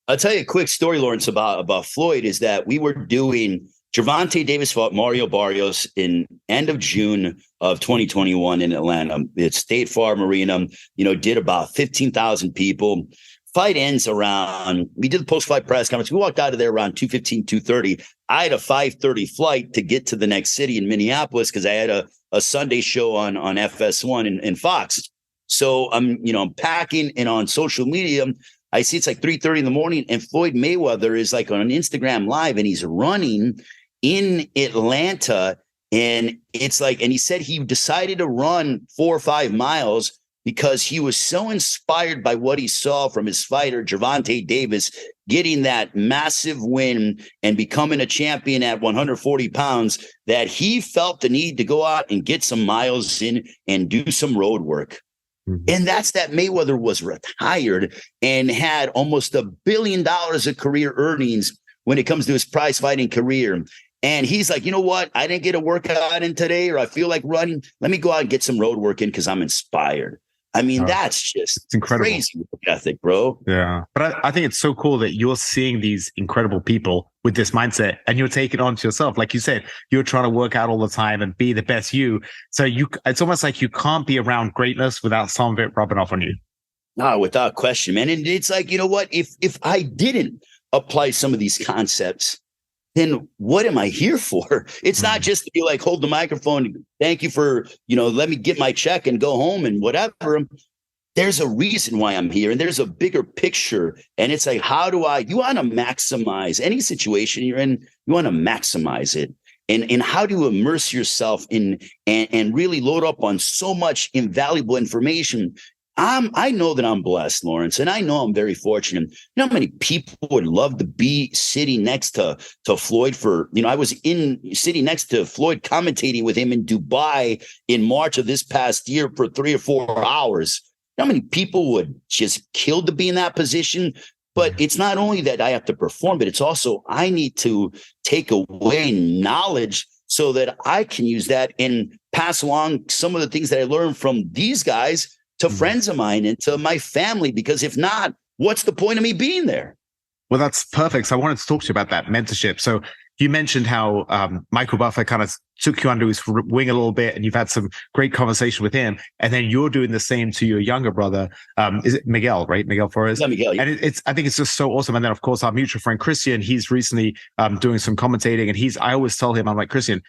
B: I'll tell you a quick story, Lawrence, about Floyd, is that we were doing Gevonte Davis fought Mario Barrios in end of June of 2021 in Atlanta. It's State Farm Arena, did about 15,000 people. Fight ends around, we did the post-fight press conference. We walked out of there around 2:15, 2:30. I had a 5:30 flight to get to the next city in Minneapolis because I had a Sunday show on FS1 and Fox. So I'm packing, and on social media, I see it's like 3:30 in the morning, and Floyd Mayweather is like on an Instagram live, and he's running in Atlanta. And it's like, and he said he decided to run 4 or 5 miles because he was so inspired by what he saw from his fighter, Gevonte Davis, getting that massive win and becoming a champion at 140 pounds, that he felt the need to go out and get some miles in and do some road work. And that's that Mayweather was retired and had almost $1 billion of career earnings when it comes to his prize fighting career. And he's like, you know what? I didn't get a workout in today, or I feel like running. Let me go out and get some road work in because I'm inspired. I mean, that's just
A: incredible.
B: Crazy work ethic, bro.
A: Yeah. But I think it's so cool that you're seeing these incredible people with this mindset, and you're taking it on to yourself. Like you said, you're trying to work out all the time and be the best you. So it's almost like you can't be around greatness without some of it rubbing off on you.
B: No, without question, man. And it's like, you know what? If I didn't apply some of these concepts, then what am I here for? It's not just to be like, hold the microphone. Thank you for, let me get my check and go home and whatever. There's a reason why I'm here, and there's a bigger picture. And it's like, you want to maximize any situation you're in, you want to maximize it. And how do you immerse yourself in and really load up on so much invaluable information? I know that I'm blessed, Lawrence, and I know I'm very fortunate. You know how many people would love to be sitting next to Floyd I was sitting next to Floyd, commentating with him in Dubai in March of this past year for 3 or 4 hours. You know how many people would just kill to be in that position? But it's not only that I have to perform, but it's also I need to take away knowledge so that I can use that and pass along some of the things that I learned from these guys to friends of mine and to my family. Because if not, what's the point of me being there?
A: Well, that's perfect. So I wanted to talk to you about that mentorship. So you mentioned how Michael Buffer kind of took you under his wing a little bit, and you've had some great conversation with him. And then you're doing the same to your younger brother. Is it Miguel, right? Miguel Flores?
B: Yeah, Miguel. Yeah.
A: And I think it's just so awesome. And then, of course, our mutual friend, Christian, he's recently doing some commentating. And I always tell him, I'm like, Christian,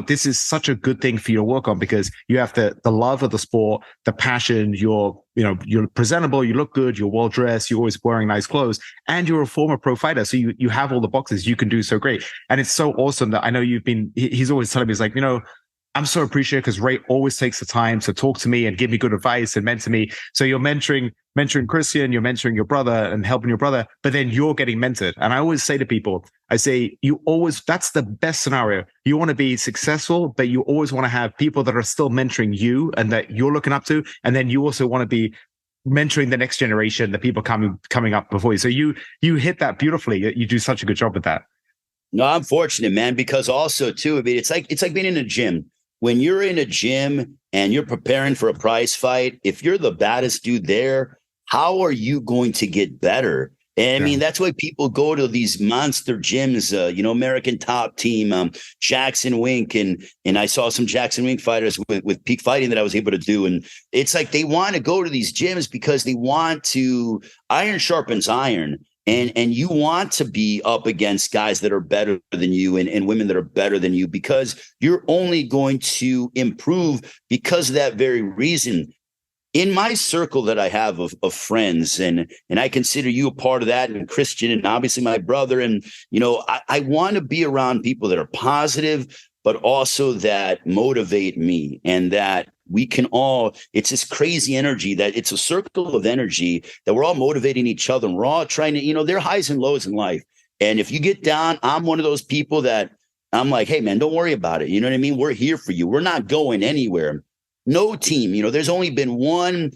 A: this is such a good thing for you to work on, because you have the love of the sport, the passion, you're presentable, you look good, you're well dressed, you're always wearing nice clothes, and you're a former pro fighter. So you have all the boxes you can do so great. And it's so awesome that I know he's always telling me, he's like, I'm so appreciative because Ray always takes the time to talk to me and give me good advice and mentor me. So you're mentoring Christian, you're mentoring your brother and helping your brother, but then you're getting mentored. And I always say to people, that's the best scenario. You want to be successful, but you always want to have people that are still mentoring you and that you're looking up to. And then you also want to be mentoring the next generation, the people coming up before you. So you hit that beautifully. You do such a good job with that.
B: No, I'm fortunate, man, because also too, I mean, it's like being in a gym. When you're in a gym and you're preparing for a prize fight, if you're the baddest dude there, how are you going to get better? And I mean, that's why people go to these monster gyms, American Top Team, Jackson Wink. And I saw some Jackson Wink fighters with peak fighting that I was able to do. And it's like they want to go to these gyms because they want to iron sharpens iron. And you want to be up against guys that are better than you and women that are better than you, because you're only going to improve because of that very reason. In my circle that I have of friends, and I consider you a part of that, and Christian, and obviously my brother, and I want to be around people that are positive, but also that motivate me, and that we can all, it's this crazy energy that it's a circle of energy that we're all motivating each other. And we're all trying to, there are highs and lows in life. And if you get down, I'm one of those people that I'm like, hey man, don't worry about it. You know what I mean? We're here for you. We're not going anywhere. No team, there's only been one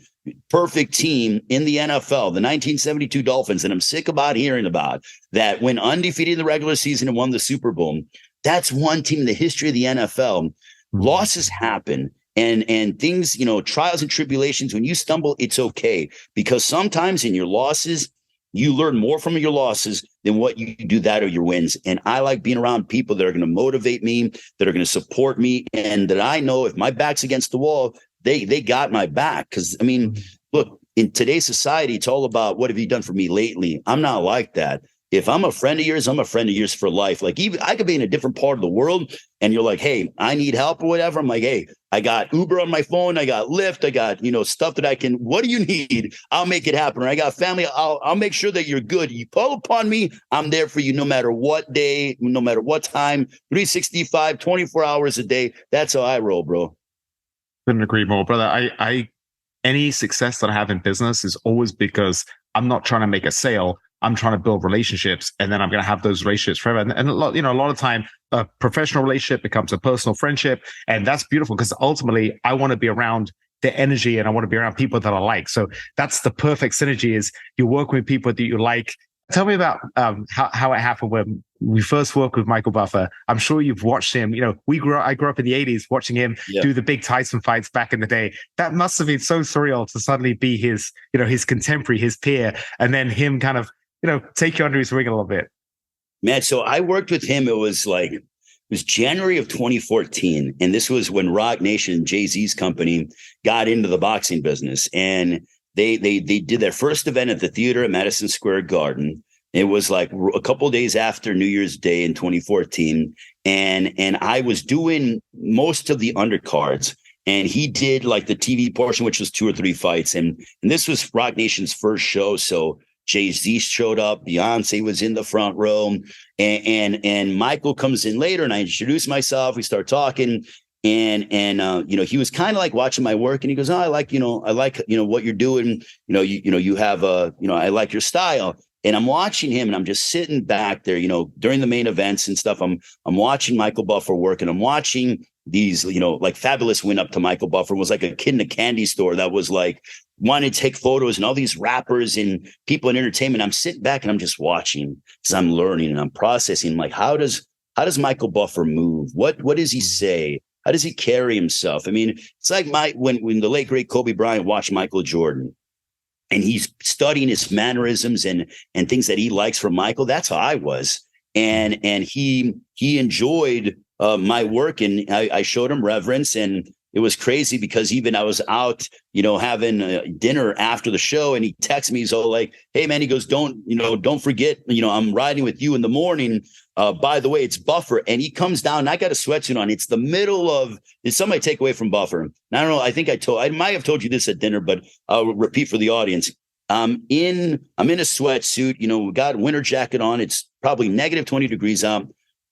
B: perfect team in the NFL, the 1972 Dolphins. And I'm sick about hearing about that, went undefeated in the regular season and won the Super Bowl. That's one team in the history of the NFL. Losses happen. And things, trials and tribulations, when you stumble, it's okay. Because sometimes in your losses, you learn more from your losses than what you do that or your wins. And I like being around people that are going to motivate me, that are going to support me, and that I know if my back's against the wall, they got my back. Because, I mean, look, in today's society, it's all about what have you done for me lately? I'm not like that. If I'm a friend of yours, I'm a friend of yours for life. Like, even I could be in a different part of the world and you're like, hey, I need help or whatever. I'm like, hey, I got Uber on my phone. I got Lyft. I got, stuff that I can, what do you need? I'll make it happen. Or I got family. I'll make sure that you're good. You call upon me. I'm there for you no matter what day, no matter what time, 365, 24 hours a day. That's how I roll, bro.
A: Couldn't agree more, brother. Any success that I have in business is always because I'm not trying to make a sale. I'm trying to build relationships, and then I'm going to have those relationships forever. And a lot of time, a professional relationship becomes a personal friendship, and that's beautiful because ultimately, I want to be around the energy, and I want to be around people that I like. So that's the perfect synergy: is you work with people that you like. Tell me about how it happened when we first worked with Michael Buffer. I'm sure you've watched him. I grew up in the 80s watching him do the big Tyson fights back in the day. That must have been so surreal to suddenly be his contemporary, his peer, and then him kind of take you under his wing a little bit.
B: Man, so I worked with him. It was January of 2014. And this was when Rock Nation, Jay-Z's company, got into the boxing business. And they did their first event at the theater at Madison Square Garden. It was like a couple of days after New Year's Day in 2014. And I was doing most of the undercards. And he did like the TV portion, which was 2 or 3 fights. And this was Rock Nation's first show. So Jay-Z showed up, Beyonce was in the front row, and Michael comes in later, and I introduce myself. We start talking, and he was kind of like watching my work, and he goes, "Oh, I like what you're doing. You have I like your style." And I'm watching him, and I'm just sitting back there, during the main events and stuff. I'm watching Michael Buffer work, and I'm watching like Fabulous went up to Michael Buffer, was like a kid in a candy store that was like wanted to take photos, and all these rappers and people in entertainment. I'm sitting back and I'm just watching because I'm learning and I'm processing. I'm like, how does Michael Buffer move? What does he say? How does he carry himself? I mean, it's like when the late great Kobe Bryant watched Michael Jordan, and he's studying his mannerisms and things that he likes from Michael. That's how I was. And he enjoyed my work, and I showed him reverence. And it was crazy because even I was out, having dinner after the show, and he texted me. He's all like, "Hey man," he goes, don't forget, I'm riding with you in the morning. By the way, it's Buffer." And he comes down, and I got a sweatsuit on. It's the middle of, it's something I take away from Buffer. And I don't know. I think I might have told you this at dinner, but I'll repeat for the audience. I'm in a sweatsuit, we got a winter jacket on. It's probably negative 20 degrees out,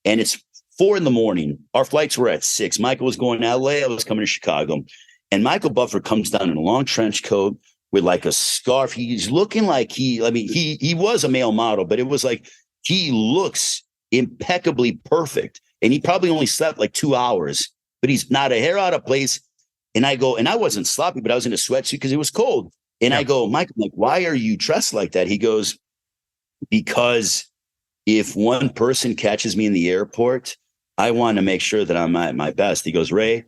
B: and it's 4 a.m. Our flights were at 6. Michael was going to LA. I was coming to Chicago. And Michael Buffer comes down in a long trench coat with like a scarf. He's looking like he was a male model, but it was like, he looks impeccably perfect. And he probably only slept like 2 hours, but he's not a hair out of place. And I go, and I wasn't sloppy, but I was in a sweatsuit because it was cold. And I go, "Michael, like, why are you dressed like that?" He goes, "Because if one person catches me in the airport, I want to make sure that I'm at my best." He goes, "Ray,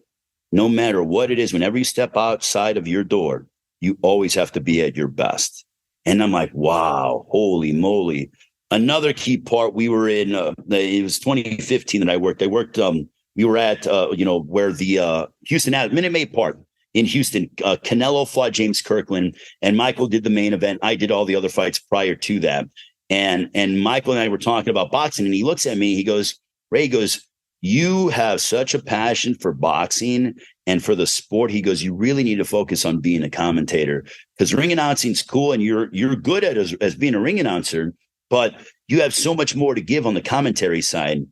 B: no matter what it is, whenever you step outside of your door, you always have to be at your best." And I'm like, wow, holy moly. Another key part, we were in, it was 2015 that I worked. We were at, where the Houston Minute Maid Park in Houston, Canelo fought James Kirkland, and Michael did the main event. I did all the other fights prior to that. And Michael and I were talking about boxing, and he looks at me, he goes, "Ray," he goes, "you have such a passion for boxing and for the sport." He goes, "You really need to focus on being a commentator, because ring announcing's cool and you're good at it as being a ring announcer, but you have so much more to give on the commentary side."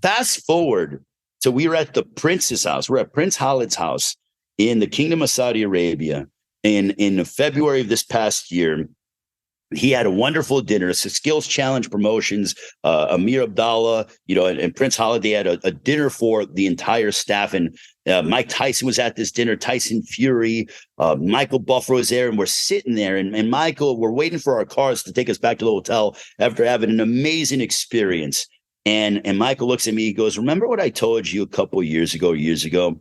B: Fast forward. So we were at the Prince's house. We're at Prince Khalid's house in the Kingdom of Saudi Arabia in February of this past year. He had a wonderful dinner. It's a Skills Challenge Promotions, Amir Abdallah, and Prince Khalid. They had a dinner for the entire staff. And Mike Tyson was at this dinner, Tyson Fury, Michael Buffer was there, and we're sitting there. And Michael, we're waiting for our cars to take us back to the hotel after having an amazing experience. And Michael looks at me, he goes, "Remember what I told you a couple of years ago?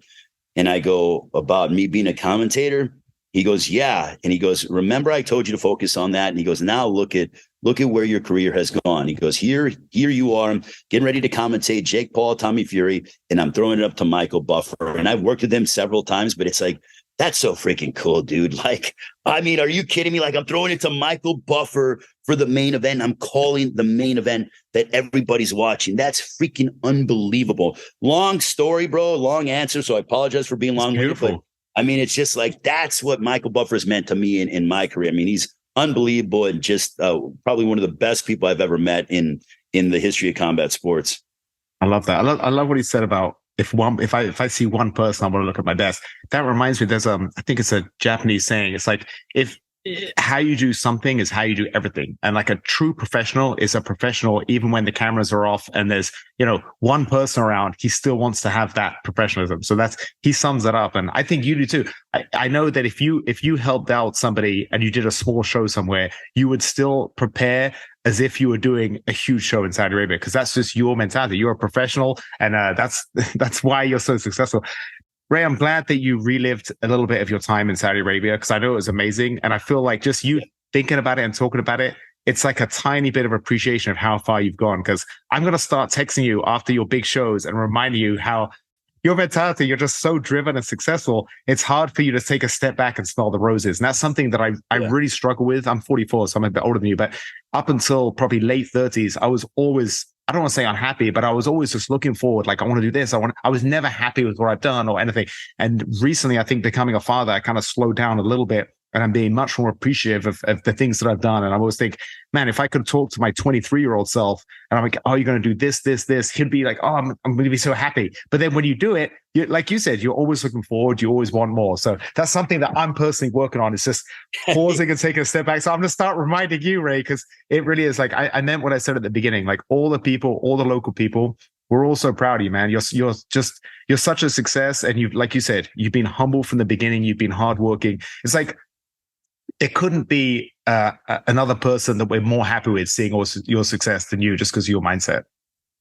B: And I go, "About me being a commentator?" He goes, "Yeah." And he goes, "Remember I told you to focus on that?" And he goes, "Now look at where your career has gone." He goes, here you are, getting ready to commentate Jake Paul, Tommy Fury, and I'm throwing it up to Michael Buffer. And I've worked with him several times, but it's like, that's so freaking cool, dude. Like, I mean, are you kidding me? Like, I'm throwing it to Michael Buffer for the main event. I'm calling the main event that everybody's watching. That's freaking unbelievable. Long story, bro. Long answer. So I apologize for being long-winded. But I mean, it's just like, that's what Michael Buffer's meant to me in my career. I mean, he's unbelievable and just probably one of the best people I've ever met in the history of combat sports.
A: I love that. I love what he said about if I see one person, I want to look at my best. That reminds me, there's I think it's a Japanese saying. It's like, if how you do something is how you do everything. And like a true professional is a professional, even when the cameras are off and there's, one person around, he still wants to have that professionalism. So he sums it up. And I think you do too. I know that if you helped out somebody and you did a small show somewhere, you would still prepare as if you were doing a huge show in Saudi Arabia, because that's just your mentality. You're a professional, and that's why you're so successful. Ray, I'm glad that you relived a little bit of your time in Saudi Arabia, because I know it was amazing. And I feel like just you thinking about it and talking about it, it's like a tiny bit of appreciation of how far you've gone. Because I'm going to start texting you after your big shows and reminding you how your mentality, you're just so driven and successful. It's hard for you to take a step back and smell the roses. And that's something that I really struggle with. I'm 44, so I'm a bit older than you. But up until probably late 30s, I was always, I don't want to say unhappy, but I was always just looking forward. Like, I want to do this. I was never happy with what I've done or anything. And recently, I think becoming a father, I kind of slowed down a little bit. And I'm being much more appreciative of the things that I've done. And I always think, man, if I could talk to my 23-year-old self and I'm like, oh, you're going to do this, this, this, he'd be like, oh, I'm going to be so happy. But then when you do it, like you said, you're always looking forward. You always want more. So that's something that I'm personally working on. It's just pausing and taking a step back. So I'm going to start reminding you, Ray, because it really is like, I meant what I said at the beginning, like all the people, all the local people, we're all so proud of you, man. You're such a success. And you've, like you said, you've been humble from the beginning. You've been hardworking. It's like, there couldn't be another person that we're more happy with seeing your success than you, just because of your mindset.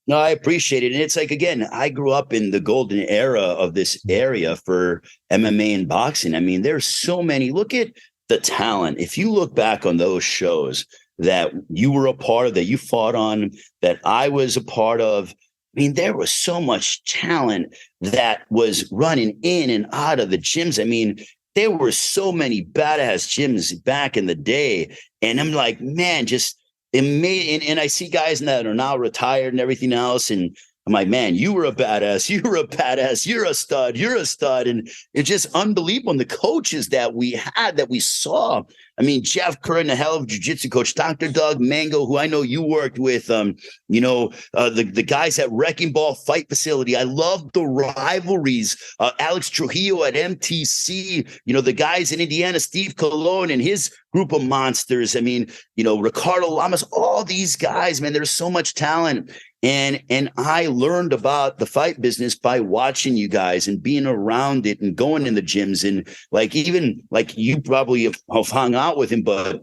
B: No, I appreciate it. And it's like, again, I grew up in the golden era of this area for MMA and boxing. I mean, there's so many. Look at the talent. If you look back on those shows that you were a part of, that you fought on, that I was a part of, I mean, there was so much talent that was running in and out of the gyms. I mean, there were so many badass gyms back in the day. And I'm like, man, just amazing. And I see guys that are now retired and everything else. And I'm like, man, you were a badass. You were a badass. You're a stud. You're a stud. And it's just unbelievable. And the coaches that we had, that we saw. I mean, Jeff Curran, the hell of a jiu-jitsu coach, Dr. Doug Mango, who I know you worked with, the guys at Wrecking Ball Fight Facility. I love the rivalries. Alex Trujillo at MTC, the guys in Indiana, Steve Colon and his group of monsters. I mean, Ricardo Lamas, all these guys, man, there's so much talent. And I learned about the fight business by watching you guys and being around it and going in the gyms. And even you probably have hung out with him, but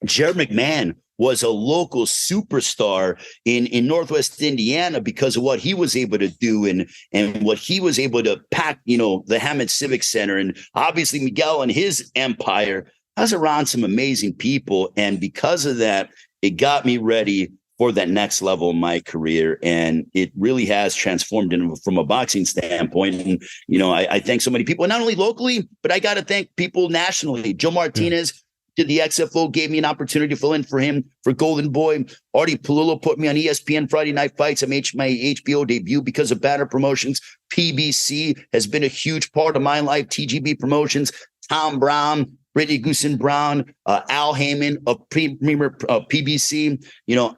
B: Jared McMahon was a local superstar in Northwest Indiana because of what he was able to do and what he was able to pack, the Hammond Civic Center. And obviously Miguel and his empire. I was around some amazing people. And because of that, it got me ready for that next level of my career. And it really has transformed from a boxing standpoint. And, I thank so many people, not only locally, but I got to thank people nationally. Joe Martinez did the XFO, gave me an opportunity to fill in for him for Golden Boy. Artie Palullo put me on ESPN Friday Night Fights. I made my HBO debut because of Banner Promotions. PBC has been a huge part of my life. TGB Promotions, Tom Brown, Brittany Goosen Brown, Al Heyman of PBC.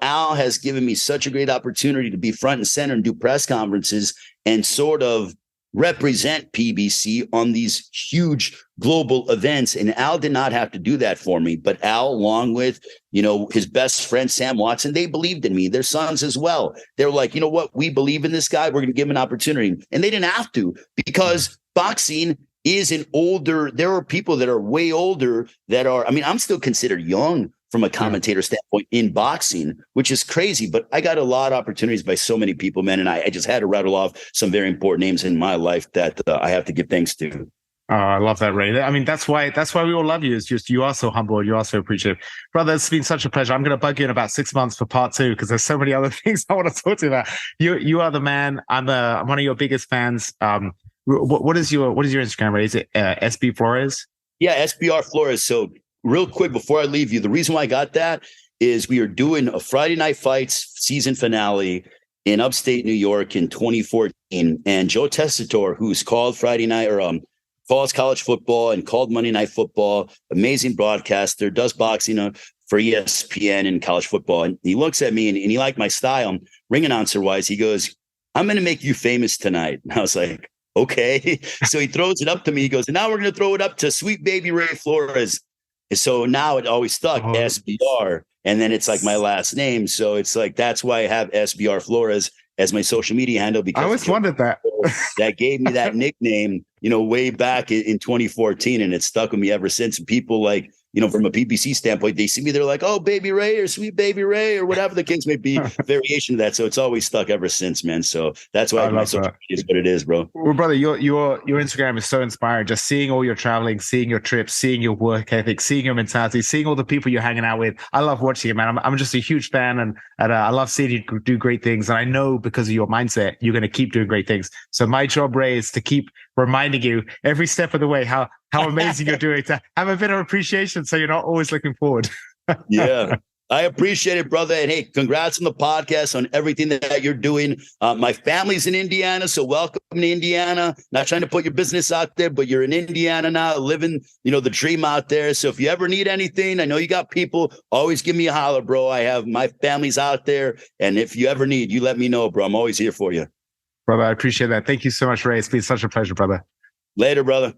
B: Al has given me such a great opportunity to be front and center and do press conferences and sort of represent PBC on these huge global events. And Al did not have to do that for me, but Al, along with, his best friend, Sam Watson, they believed in me, their sons as well. They were like, you know what? We believe in this guy. We're going to give him an opportunity. And they didn't have to, because boxing is there are people that are way older that are, I'm still considered young from a commentator standpoint in boxing, which is crazy, but I got a lot of opportunities by so many people, man. And I just had to rattle off some very important names in my life that I have to give thanks to.
A: Oh, I love that, Ray. That's why we all love you. It's just, you are so humble. You are so appreciative. Brother, it's been such a pleasure. I'm going to bug you in about 6 months for part 2, because there's so many other things I want to talk to you about. You are the man. I'm one of your biggest fans. What is your Instagram, Ray? Is it SB Flores?
B: Yeah, SBR Flores. So real quick before I leave you, the reason why I got that is we are doing a Friday Night Fights season finale in upstate New York in 2014. And Joe Tessitore, who's called Friday night calls college football and called Monday Night Football, amazing broadcaster, does boxing for ESPN and college football. And he looks at me and he liked my style, ring announcer wise. He goes, "I'm going to make you famous tonight." And I was like, okay. So he throws it up to me. He goes, "And now we're going to throw it up to sweet baby Ray Flores." And so now it always stuck, SBR. And then it's like my last name. So it's like, that's why I have SBR Flores as my social media handle, because
A: I always wondered that.
B: That gave me that nickname, way back in 2014. And it's stuck with me ever since. And people from a PBC standpoint, they see me, they're like, "Oh, baby Ray," or "Sweet baby Ray," or whatever the case may be, variation of that. So it's always stuck ever since, man. So that's why my social media is what it is, bro.
A: Well, brother, your Instagram is so inspiring. Just seeing all your traveling, seeing your trips, seeing your work ethic, seeing your mentality, seeing all the people you're hanging out with. I love watching it, man. I'm just a huge fan, and I love seeing you do great things. And I know because of your mindset, you're going to keep doing great things. So my job, Ray, is to keep reminding you every step of the way how amazing you're doing, to have a bit of appreciation so you're not always looking forward.
B: Yeah, I appreciate it, brother. And hey, congrats on the podcast, on everything that you're doing. My family's in Indiana, so welcome to Indiana. Not trying to put your business out there, but you're in Indiana now, living, the dream out there. So if you ever need anything, I know you got people, always give me a holler, bro. I have my family's out there. And if you ever need, you let me know, bro. I'm always here for you.
A: Brother, I appreciate that. Thank you so much, Ray. It's been such a pleasure, brother.
B: Later, brother.